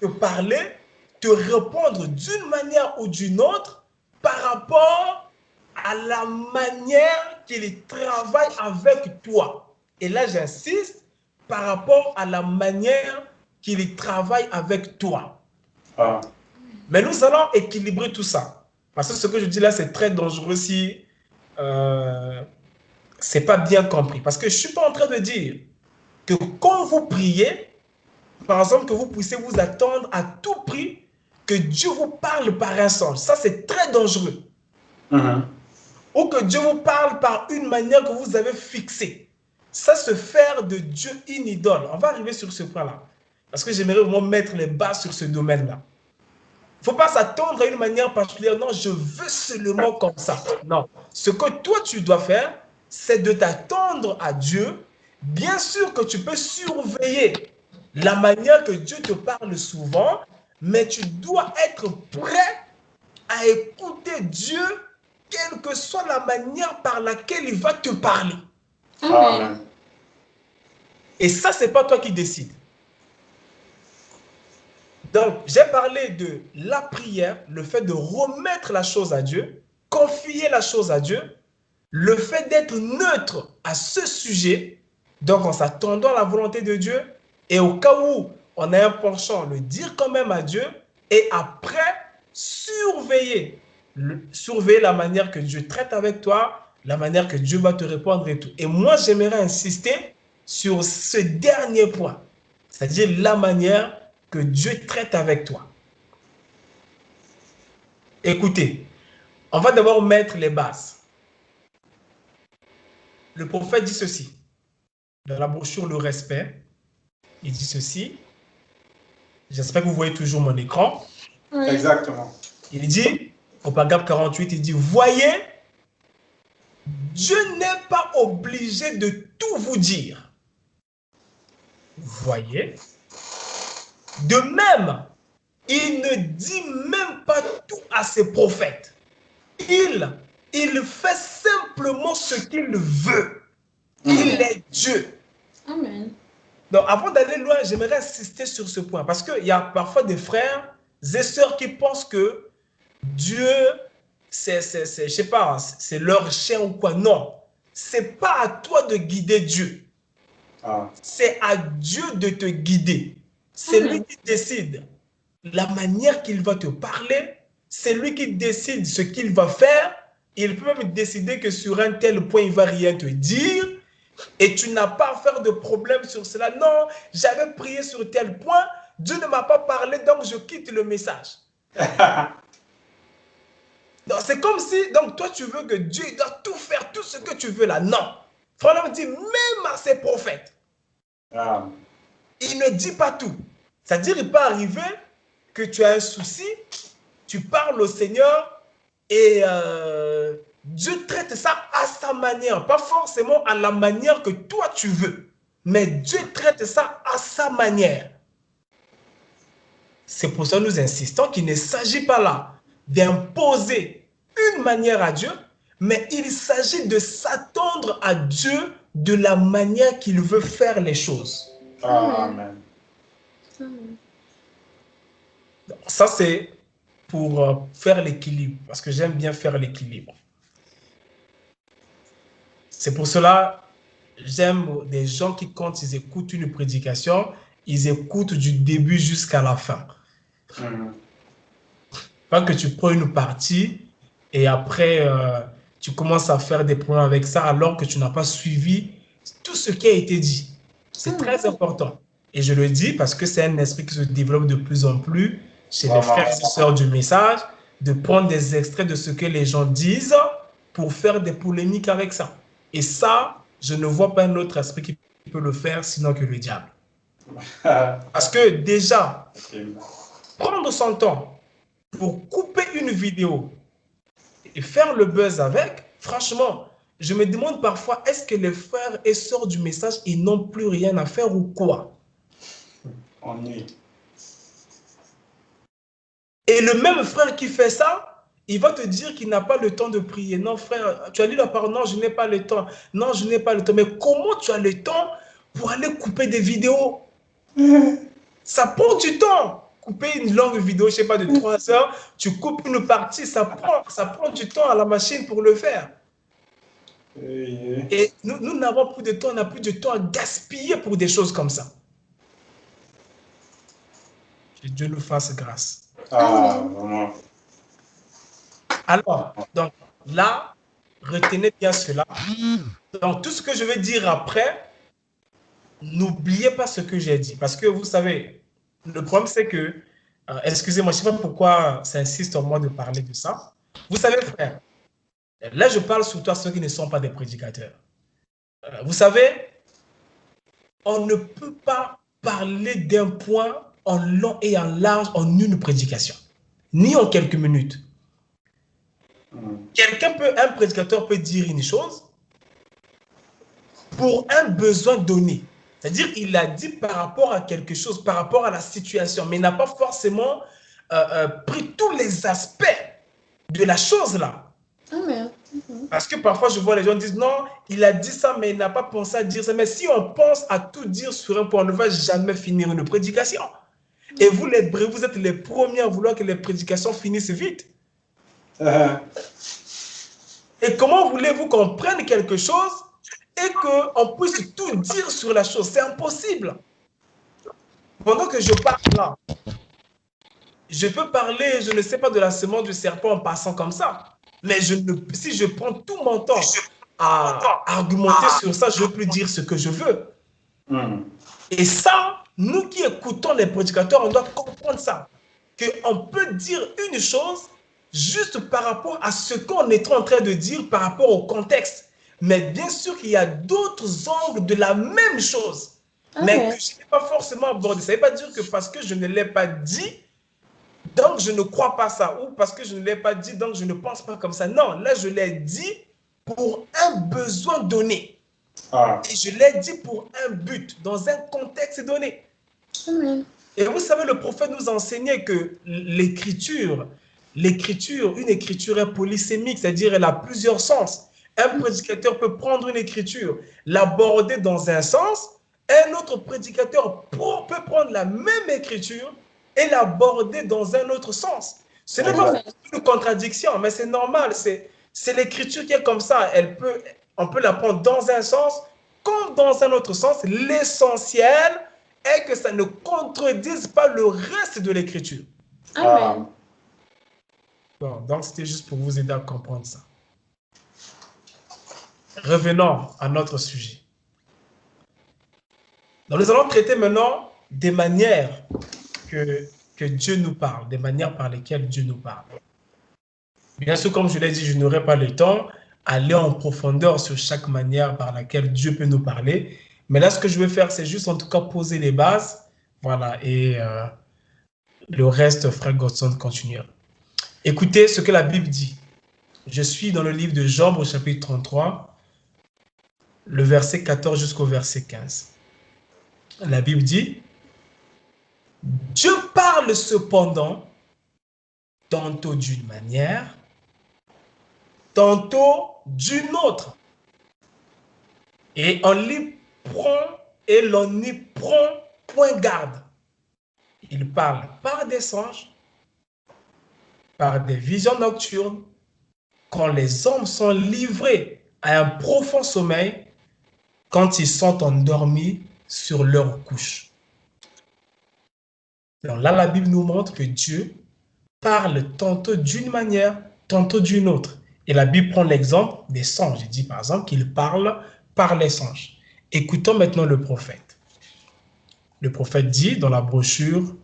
Speaker 1: te parler, te répondre d'une manière ou d'une autre par rapport à la manière qu'il travaille avec toi. Et là, j'insiste, par rapport à la manière qu'il travaille avec toi. Mais nous allons équilibrer tout ça. Parce que ce que je dis là, c'est très dangereux si c'est pas bien compris. Parce que je suis pas en train de dire que quand vous priez, par exemple, que vous puissiez vous attendre à tout prix que Dieu vous parle par un songe. Ça, c'est très dangereux. Ou que Dieu vous parle par une manière que vous avez fixée. Ça, se faire de Dieu une idole. On va arriver sur ce point-là. Parce que j'aimerais vraiment mettre les bases sur ce domaine-là. Il ne faut pas s'attendre à une manière particulière. Non, je veux seulement comme ça. Non. Ce que toi, tu dois faire, c'est de t'attendre à Dieu. Bien sûr que tu peux surveiller la manière que Dieu te parle souvent, mais tu dois être prêt à écouter Dieu, quelle que soit la manière par laquelle il va te parler.
Speaker 3: Amen.
Speaker 1: Et ça, ce n'est pas toi qui décides. Donc, j'ai parlé de la prière, le fait de remettre la chose à Dieu, confier la chose à Dieu, le fait d'être neutre à ce sujet, donc en s'attendant à la volonté de Dieu, et au cas où on a un penchant, le dire quand même à Dieu, et après, surveiller la manière que Dieu traite avec toi, la manière que Dieu va te répondre et tout. Et moi, j'aimerais insister sur ce dernier point, c'est-à-dire la manière que Dieu traite avec toi. Écoutez, on va d'abord mettre les bases. Le prophète dit ceci, dans la brochure Le Respect, il dit ceci, j'espère que vous voyez toujours mon écran.
Speaker 3: Oui. Exactement.
Speaker 1: Il dit, au paragraphe 48, il dit, voyez, Dieu n'est pas obligé de tout vous dire. Voyez, de même, il ne dit même pas tout à ses prophètes. Il fait simplement ce qu'il veut. Il est Dieu.
Speaker 3: Amen.
Speaker 1: Donc, avant d'aller loin, j'aimerais insister sur ce point. Parce qu'il y a parfois des frères et sœurs qui pensent que Dieu, je sais pas, c'est leur chien ou quoi. Non. C'est pas à toi de guider Dieu. C'est à Dieu de te guider. C'est lui qui décide la manière qu'il va te parler. C'est lui qui décide ce qu'il va faire. Il peut même décider que sur un tel point, il ne va rien te dire. Et tu n'as pas à faire de problème sur cela. Non, j'avais prié sur tel point. Dieu ne m'a pas parlé, donc je quitte le message. C'est comme si, donc toi tu veux que Dieu doit tout faire, tout ce que tu veux là. Non. Franchement, dit même à ses prophètes. Il ne dit pas tout. C'est-à-dire, il peut arriver que tu as un souci, tu parles au Seigneur et Dieu traite ça à sa manière, pas forcément à la manière que toi tu veux, mais Dieu traite ça à sa manière. C'est pour ça que nous insistons qu'il ne s'agit pas là d'imposer une manière à Dieu, mais il s'agit de s'attendre à Dieu de la manière qu'il veut faire les choses.
Speaker 3: Amen.
Speaker 1: Ça, c'est pour faire l'équilibre, parce que j'aime bien faire l'équilibre. C'est pour cela, j'aime des gens qui, quand ils écoutent une prédication, ils écoutent du début jusqu'à la fin. Pas que tu prends une partie et après, tu commences à faire des problèmes avec ça alors que tu n'as pas suivi tout ce qui a été dit. C'est très important. Et je le dis parce que c'est un esprit qui se développe de plus en plus chez les frères et sœurs du message, de prendre des extraits de ce que les gens disent pour faire des polémiques avec ça. Et ça, je ne vois pas un autre esprit qui peut le faire sinon que le diable. Parce que déjà, prendre son temps pour couper une vidéo et faire le buzz avec, franchement, je me demande parfois, est-ce que les frères et sœurs du message, ils n'ont plus rien à faire ou quoi?
Speaker 3: Ennui.
Speaker 1: Et le même frère qui fait ça, il va te dire qu'il n'a pas le temps de prier. Non, frère, tu as lu la parole? Non, je n'ai pas le temps. Non, je n'ai pas le temps. Mais comment tu as le temps pour aller couper des vidéos? Ça prend du temps. Couper une longue vidéo, je ne sais pas, de 3 heures, tu coupes une partie, ça prend du temps à la machine pour le faire. Et nous n'avons plus de temps, on n'a plus de temps à gaspiller pour des choses comme ça. Que Dieu nous fasse grâce.
Speaker 3: Vraiment.
Speaker 1: Alors, donc là, retenez bien cela. Donc, tout ce que je vais dire après, n'oubliez pas ce que j'ai dit. Parce que vous savez, le problème, c'est que, excusez-moi, je ne sais pas pourquoi ça insiste en moi de parler de ça. Vous savez, frère, là, je parle surtout à ceux qui ne sont pas des prédicateurs. Vous savez, on ne peut pas parler d'un point en long et en large en une prédication, ni en quelques minutes. Un prédicateur peut dire une chose pour un besoin donné. C'est-à-dire qu'il a dit par rapport à quelque chose, par rapport à la situation, mais il n'a pas forcément pris tous les aspects de la chose là.
Speaker 3: Amen.
Speaker 1: Parce que parfois je vois les gens dire non, il a dit ça, mais il n'a pas pensé à dire ça. Mais si on pense à tout dire sur un point, on ne va jamais finir une prédication. Et vous, les Hébreux, vous êtes les premiers à vouloir que les prédications finissent vite. Et comment voulez-vous qu'on prenne quelque chose et qu'on puisse tout dire sur la chose? C'est impossible. Pendant que je parle là, je peux parler, je ne sais pas, de la semence du serpent en passant comme ça. Mais si je prends tout mon temps à argumenter sur ça, je ne peux plus dire ce que je veux. Et ça, nous qui écoutons les prédicateurs, on doit comprendre ça. Qu'on peut dire une chose juste par rapport à ce qu'on est en train de dire, par rapport au contexte. Mais bien sûr qu'il y a d'autres angles de la même chose. Mais que je n'ai pas forcément abordé. Ça ne veut pas dire que parce que je ne l'ai pas dit, donc je ne crois pas ça. Ou parce que je ne l'ai pas dit, donc je ne pense pas comme ça. Non, là je l'ai dit pour un besoin donné. Et je l'ai dit pour un but, dans un contexte donné. Et vous savez, le prophète nous enseignait que l'écriture, une écriture est polysémique, c'est-à-dire elle a plusieurs sens. Un prédicateur peut prendre une écriture, l'aborder dans un sens, un autre prédicateur peut prendre la même écriture et l'aborder dans un autre sens. Ce n'est pas une contradiction, mais c'est normal, c'est l'écriture qui est comme ça. On peut la prendre dans un sens comme dans un autre sens. L'essentiel est que ça ne contredise pas le reste de l'écriture.
Speaker 3: Amen.
Speaker 1: Bon, donc c'était juste pour vous aider à comprendre ça. Revenons à notre sujet. Donc nous allons traiter maintenant des manières que Dieu nous parle, des manières par lesquelles Dieu nous parle. Bien sûr, comme je l'ai dit, je n'aurai pas le temps d'aller en profondeur sur chaque manière par laquelle Dieu peut nous parler. Mais là, ce que je vais faire, c'est juste en tout cas poser les bases. Voilà, et le reste, frère Godson continuera. Écoutez ce que la Bible dit. Je suis dans le livre de Job au chapitre 33, le verset 14 jusqu'au verset 15. La Bible dit, Dieu parle cependant, tantôt d'une manière, tantôt d'une autre. Et on l'y prend et l'on y prend point garde. Il parle par des songes, par des visions nocturnes, quand les hommes sont livrés à un profond sommeil, quand ils sont endormis sur leur couche. Donc là, la Bible nous montre que Dieu parle tantôt d'une manière, tantôt d'une autre. Et la Bible prend l'exemple des songes. Il dit par exemple qu'il parle par les songes. Écoutons maintenant le prophète. Le prophète dit dans la brochure,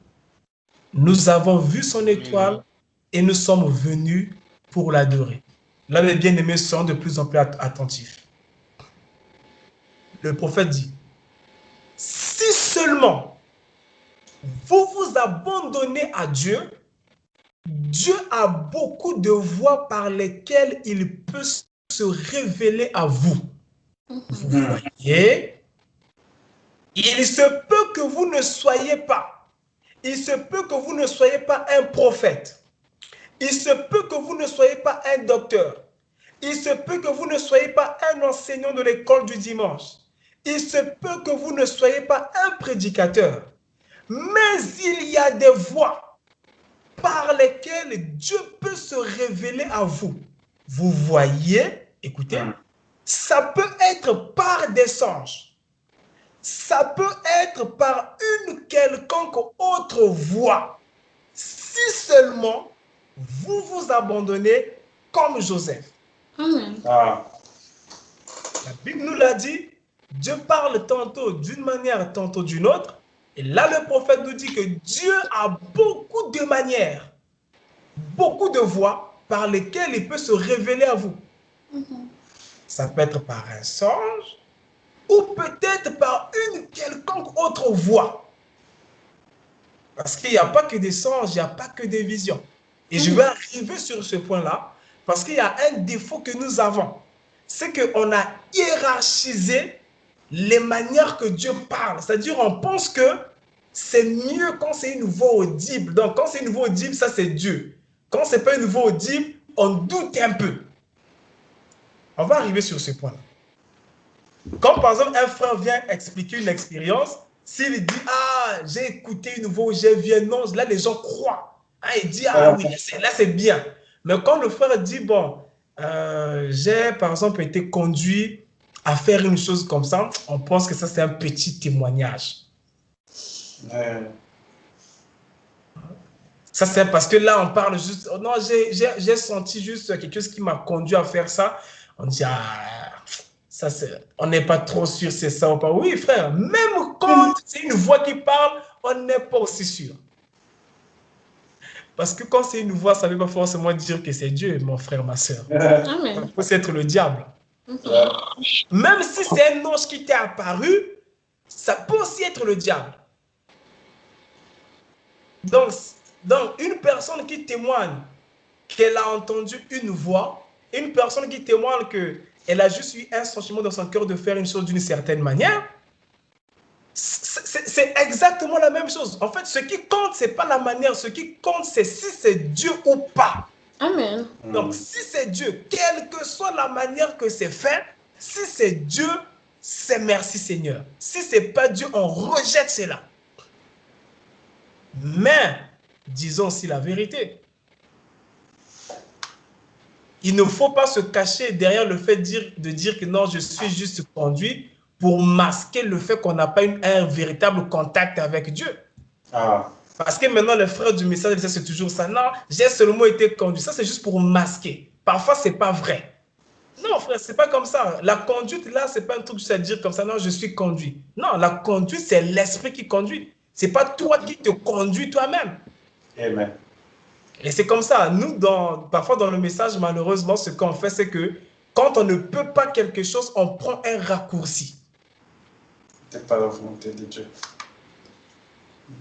Speaker 1: « Nous avons vu son étoile et nous sommes venus pour l'adorer. » Là, les bien-aimés sont de plus en plus attentifs. Le prophète dit, « Si seulement vous vous abandonnez à Dieu, Dieu a beaucoup de voies par lesquelles il peut se révéler à vous. » Vous voyez, il se peut que vous ne soyez pas. Il se peut que vous ne soyez pas un prophète. Il se peut que vous ne soyez pas un docteur. Il se peut que vous ne soyez pas un enseignant de l'école du dimanche. Il se peut que vous ne soyez pas un prédicateur. Mais il y a des voies par lesquelles Dieu peut se révéler à vous. Vous voyez, écoutez, ça peut être par des songes. Ça peut être par une quelconque autre voie. si seulement vous vous abandonnez comme Joseph.
Speaker 3: Amen. Ah.
Speaker 1: La Bible nous l'a dit, Dieu parle tantôt d'une manière, tantôt d'une autre. Et là, le prophète nous dit que Dieu a beaucoup de manières, beaucoup de voies par lesquelles il peut se révéler à vous. Ça peut être par un songe ou peut-être par une quelconque autre voie. Parce qu'il n'y a pas que des songes, il n'y a pas que des visions. Et je vais arriver sur ce point-là parce qu'il y a un défaut que nous avons. C'est qu'on a hiérarchisé les manières que Dieu parle. C'est-à-dire, on pense que c'est mieux quand c'est une voix audible. Donc, quand c'est une voix audible, ça c'est Dieu. Quand ce n'est pas une voix audible, on doute un peu. On va arriver sur ce point-là. Quand par exemple un frère vient expliquer une expérience, s'il dit « Ah, j'ai écouté une voix, j'ai vu un ange », là les gens croient. Ah, il dit « Ah oui, là c'est bien ». Mais quand le frère dit « Bon, j'ai par exemple été conduit à faire une chose comme ça », on pense que ça c'est un petit témoignage. Ça c'est parce que là on parle juste « Non, j'ai senti juste quelque chose qui m'a conduit à faire ça ». On dit « Ah, ça on n'est pas trop sûr c'est ça ou pas ». Oui frère, même quand c'est une voix qui parle, on n'est pas aussi sûr. Parce que quand c'est une voix, ça ne veut pas forcément dire que c'est Dieu, mon frère, ma soeur. Ça peut être le diable. Même si c'est un ange qui t'est apparu, ça peut aussi être le diable. Donc une personne qui témoigne qu'elle a entendu une voix, une personne qui témoigne qu'elle a juste eu un sentiment dans son cœur de faire une chose d'une certaine manière, c'est exactement la même chose. En fait, ce qui compte, ce n'est pas la manière. Ce qui compte, c'est si c'est Dieu ou pas.
Speaker 3: Amen.
Speaker 1: Donc, si c'est Dieu, quelle que soit la manière que c'est fait, si c'est Dieu, c'est merci Seigneur. Si ce n'est pas Dieu, on rejette cela. Mais, disons aussi la vérité. Il ne faut pas se cacher derrière le fait de dire que non, je suis juste conduit pour masquer le fait qu'on n'a pas un véritable contact avec Dieu. Ah. Parce que maintenant, les frères du message, c'est toujours ça. Non, j'ai seulement été conduit. Ça, c'est juste pour masquer. Parfois, ce n'est pas vrai. Non, frère, ce n'est pas comme ça. La conduite, là, ce n'est pas un truc juste à dire comme ça. Non, je suis conduit. Non, la conduite, c'est l'esprit qui conduit. Ce n'est pas toi qui te conduis toi-même. Amen. Et c'est comme ça. Nous, parfois dans le message, malheureusement, ce qu'on fait, c'est que quand on ne peut pas quelque chose, on prend un raccourci.
Speaker 3: C'est pas la volonté de Dieu.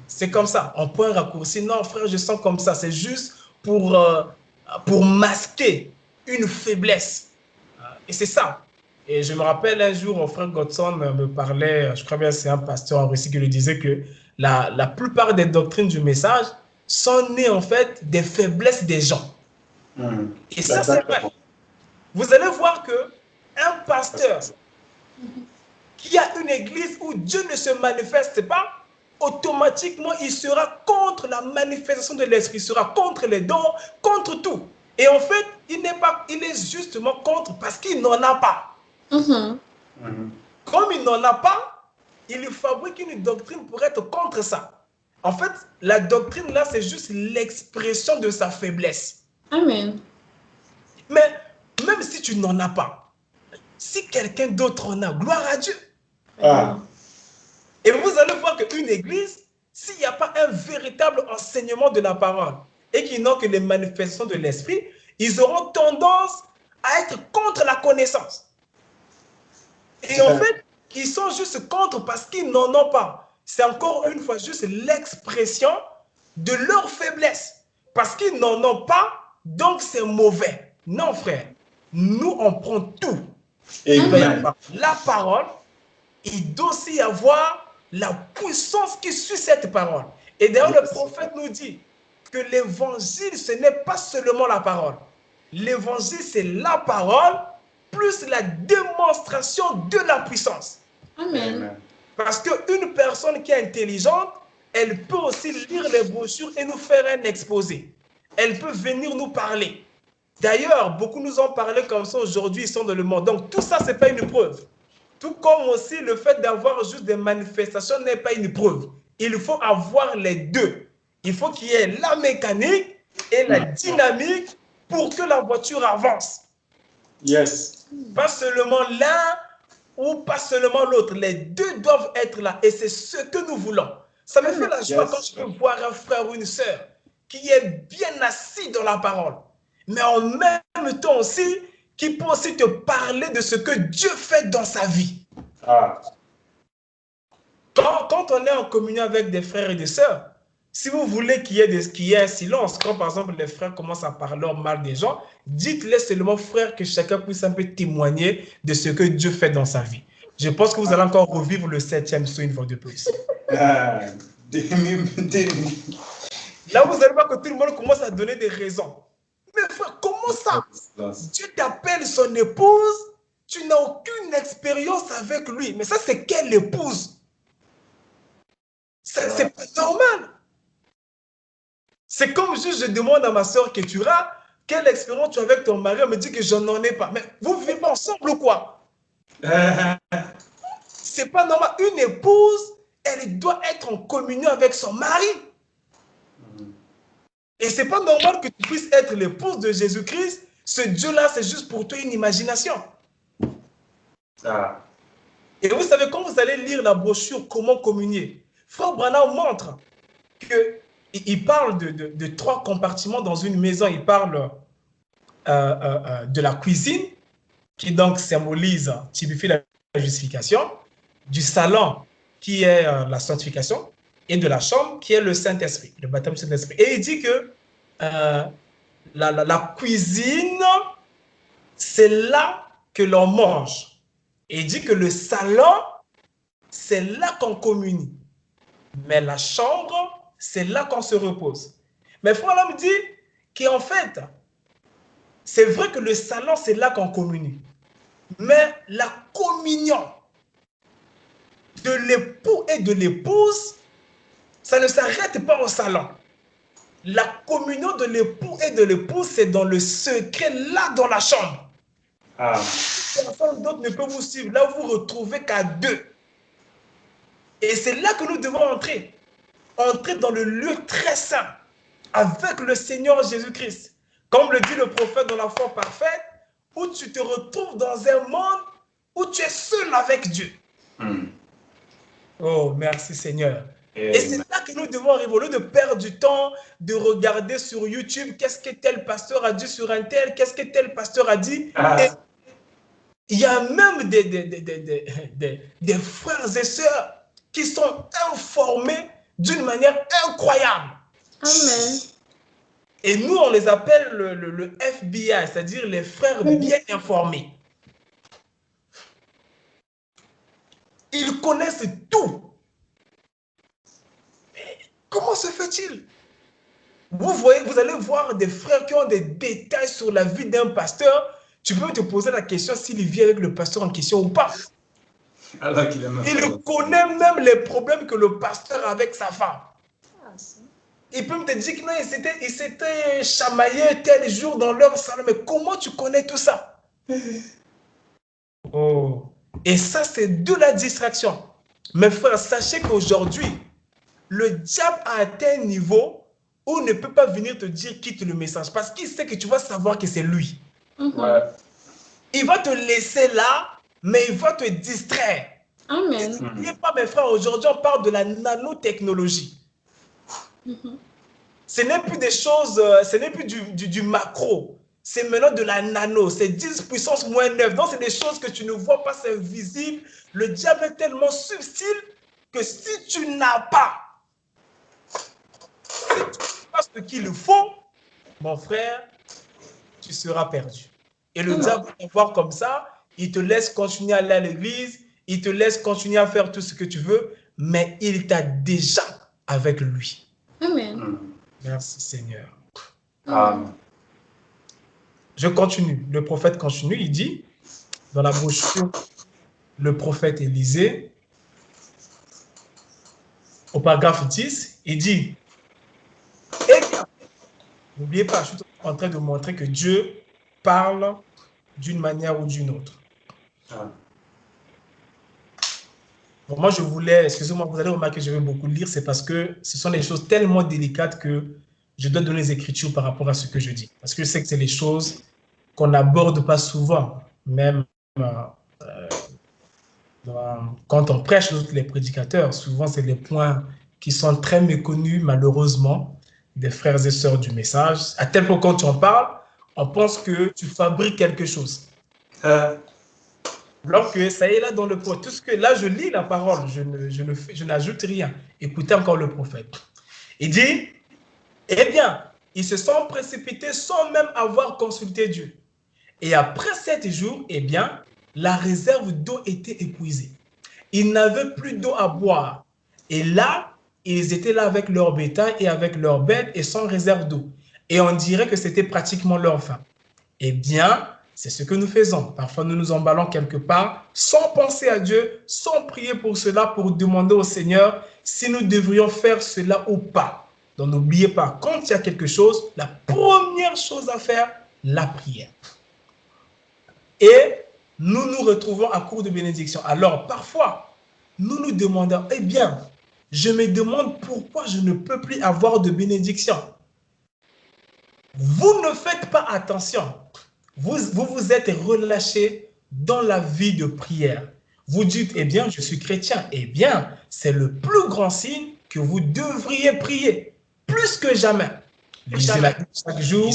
Speaker 1: C'est comme ça. On prend un raccourci. Non, frère, je sens comme ça. C'est juste pour masquer une faiblesse. Et c'est ça. Et je me rappelle un jour, mon frère Godson me parlait, je crois bien que c'est un pasteur en Russie qui lui disait que la plupart des doctrines du message sont nées en fait des faiblesses des gens. Et ça, c'est vrai. Vous allez voir qu'un pasteur qui a une église où Dieu ne se manifeste pas, automatiquement, il sera contre la manifestation de l'esprit, il sera contre les dons, contre tout. Et en fait, il est justement contre parce qu'il n'en a pas. Comme il n'en a pas, il fabrique une doctrine pour être contre ça. En fait, la doctrine là, c'est juste l'expression de sa faiblesse.
Speaker 3: Amen.
Speaker 1: Mais même si tu n'en as pas, si quelqu'un d'autre en a, gloire à Dieu. Ah. Et vous allez voir qu'une église, s'il n'y a pas un véritable enseignement de la parole et qu'ils n'ont que les manifestations de l'esprit, ils auront tendance à être contre la connaissance. Et en fait, ils sont juste contre parce qu'ils n'en ont pas. C'est encore une fois juste l'expression de leur faiblesse. Parce qu'ils n'en ont pas, donc c'est mauvais. Non, frère. Nous, on prend tout. Et il va y avoir la parole. Il doit aussi y avoir la puissance qui suit cette parole. Et d'ailleurs, le prophète nous dit que l'évangile, ce n'est pas seulement la parole. L'évangile, c'est la parole plus la démonstration de la puissance.
Speaker 3: Amen.
Speaker 1: Parce qu'une personne qui est intelligente, elle peut aussi lire les brochures et nous faire un exposé. Elle peut venir nous parler. D'ailleurs, beaucoup nous ont parlé comme ça aujourd'hui, ils sont dans le monde. Donc tout ça, ce n'est pas une preuve. Tout comme aussi le fait d'avoir juste des manifestations n'est pas une preuve. Il faut avoir les deux. Il faut qu'il y ait la mécanique et la dynamique pour que la voiture avance.
Speaker 3: Yes.
Speaker 1: Pas seulement l'un ou pas seulement l'autre. Les deux doivent être là et c'est ce que nous voulons. Ça me fait la joie quand je peux voir un frère ou une sœur qui est bien assis dans la parole, mais en même temps aussi, qui peut aussi te parler de ce que Dieu fait dans sa vie. Quand on est en communion avec des frères et des sœurs, si vous voulez qu'il y ait un silence, quand par exemple les frères commencent à parler mal des gens, dites-les seulement, frères, que chacun puisse un peu témoigner de ce que Dieu fait dans sa vie. Je pense que vous allez encore revivre le 7e saut une fois de plus. Là, vous allez voir que tout le monde commence à donner des raisons. Mais frère, comment ça? Dieu t'appelle son épouse, tu n'as aucune expérience avec lui. Mais ça, c'est quelle épouse? C'est pas normal. C'est comme si je demande à ma soeur Ketura, quelle expérience tu as avec ton mari? Elle me dit que je n'en ai pas. Mais vous vivez ensemble ou quoi? C'est pas normal. Une épouse, elle doit être en communion avec son mari. Et c'est pas normal que tu puisses être l'épouse de Jésus-Christ. Ce Dieu-là, c'est juste pour toi une imagination. Et vous savez, quand vous allez lire la brochure « Comment communier », Frère Branham montre qu'il parle de 3 compartiments dans une maison. Il parle de la cuisine, qui donc symbolise, typifie la justification, du salon, qui est la sanctification, et de la chambre, qui est le Saint-Esprit, le baptême du Saint-Esprit. Et il dit que la cuisine, c'est là que l'on mange. Et il dit que le salon, c'est là qu'on communie. Mais la chambre, c'est là qu'on se repose. Mais frère me dit qu'en fait, c'est vrai que le salon, c'est là qu'on communie. Mais la communion de l'époux et de l'épouse, ça ne s'arrête pas au salon. La communion de l'époux et de l'épouse, c'est dans le secret, là dans la chambre. Personne d'autre ne peut vous suivre. Là, vous ne vous retrouvez qu'à 2. Et c'est là que nous devons entrer. Entrer dans le lieu très saint avec le Seigneur Jésus-Christ. Comme le dit le prophète dans la foi parfaite, où tu te retrouves dans un monde où tu es seul avec Dieu. Oh, merci Seigneur. Et c'est là que nous devons arriver, au lieu de perdre du temps, de regarder sur YouTube, qu'est-ce que tel pasteur a dit sur un tel, qu'est-ce que tel pasteur a dit. Et il y a même des frères et sœurs qui sont informés d'une manière incroyable.
Speaker 3: Amen.
Speaker 1: Et nous, on les appelle le FBI, c'est-à-dire les frères bien informés. Ils connaissent tout. Mais comment se fait-il? Vous allez voir des frères qui ont des détails sur la vie d'un pasteur. Tu peux te poser la question s'il vit avec le pasteur en question ou pas. Il connaît même les problèmes que le pasteur a avec sa femme. Il peut te dire qu'il s'était chamaillé tel jour dans leur salon. Mais comment tu connais tout ça? Oh. Et ça, c'est de la distraction. Mes frères, sachez qu'aujourd'hui, le diable a atteint un niveau où il ne peut pas venir te dire quitte le message. Parce qu'il sait que tu vas savoir que c'est lui. Il va te laisser là, mais il va te distraire.
Speaker 3: Amen.
Speaker 1: N'oubliez pas, mes frères, aujourd'hui, on parle de la nanotechnologie. Ce n'est plus des choses, ce n'est plus du macro. C'est maintenant de la nano. C'est 10 puissance moins 9. Donc, c'est des choses que tu ne vois pas, c'est invisible. Le diable est tellement subtil que si tu n'as pas, si tu ne fais pas ce qu'il faut, mon frère, tu seras perdu. Et le diable va voir comme ça, il te laisse continuer à aller à l'église, il te laisse continuer à faire tout ce que tu veux, mais il t'a déjà avec lui.
Speaker 3: Amen.
Speaker 1: Merci Seigneur.
Speaker 3: Amen.
Speaker 1: Je continue. Le prophète continue, il dit, dans la brochure, le prophète Élisée, au paragraphe 10, il dit, n'oubliez pas, je suis en train de montrer que Dieu parle d'une manière ou d'une autre. Pour moi, je voulais, excusez-moi, vous allez remarquer que je vais beaucoup lire, c'est parce que ce sont des choses tellement délicates que je dois donner les écritures par rapport à ce que je dis. Parce que je sais que c'est les choses qu'on n'aborde pas souvent, même quand on prêche, les prédicateurs, souvent c'est des points qui sont très méconnus, malheureusement, des frères et sœurs du message. À tel point, quand tu en parles, on pense que tu fabriques quelque chose. Alors que ça y est là dans le prophète. Tout ce que là, je lis la parole, je n'ajoute rien. Écoutez encore le prophète. Il dit, eh bien, ils se sont précipités sans même avoir consulté Dieu. Et après 7 jours, eh bien, la réserve d'eau était épuisée. Ils n'avaient plus d'eau à boire. Et là, ils étaient là avec leur bétail et avec leurs bêtes et sans réserve d'eau. Et on dirait que c'était pratiquement leur faim. Eh bien, c'est ce que nous faisons. Parfois, nous nous emballons quelque part sans penser à Dieu, sans prier pour cela, pour demander au Seigneur si nous devrions faire cela ou pas. Donc, n'oubliez pas, quand il y a quelque chose, la première chose à faire, la prière. Et nous nous retrouvons à court de bénédiction. Alors, parfois, nous nous demandons, eh bien, je me demande pourquoi je ne peux plus avoir de bénédiction. Vous ne faites pas attention. Vous êtes relâché dans la vie de prière. Vous dites, eh bien, je suis chrétien. Eh bien, c'est le plus grand signe que vous devriez prier, plus que jamais. Lisez la Bible chaque jour,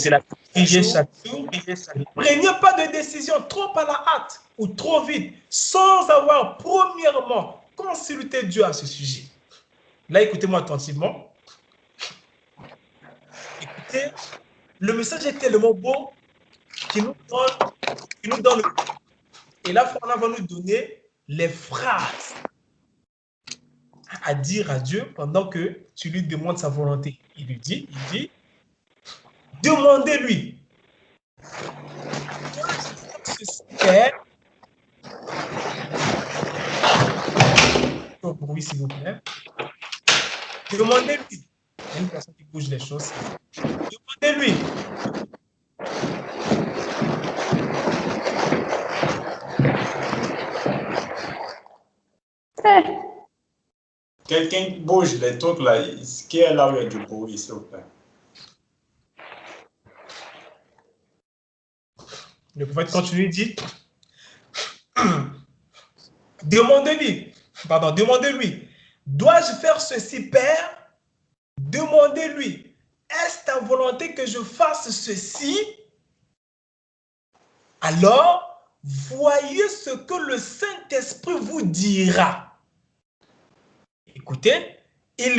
Speaker 1: priez chaque jour. Ne prenez pas de décision trop à la hâte ou trop vite, sans avoir premièrement consulté Dieu à ce sujet. Là, écoutez-moi attentivement. Écoutez, le message est tellement beau qui nous donne et là, Fernand va nous donner les phrases à dire à Dieu pendant que tu lui demandes sa volonté. Il dit, demandez-lui. Au bruit, s'il vous plaît. Demandez-lui. Il y a une personne qui bouge les choses. Demandez-lui.
Speaker 2: Quelqu'un bouge les trucs là, qui est là où il y a du bruit, s'il vous plaît.
Speaker 1: Le prophète continue, dit, demandez-lui, dois-je faire ceci, Père? Demandez-lui, est-ce ta volonté que je fasse ceci? Alors, voyez ce que le Saint-Esprit vous dira. Écoutez, il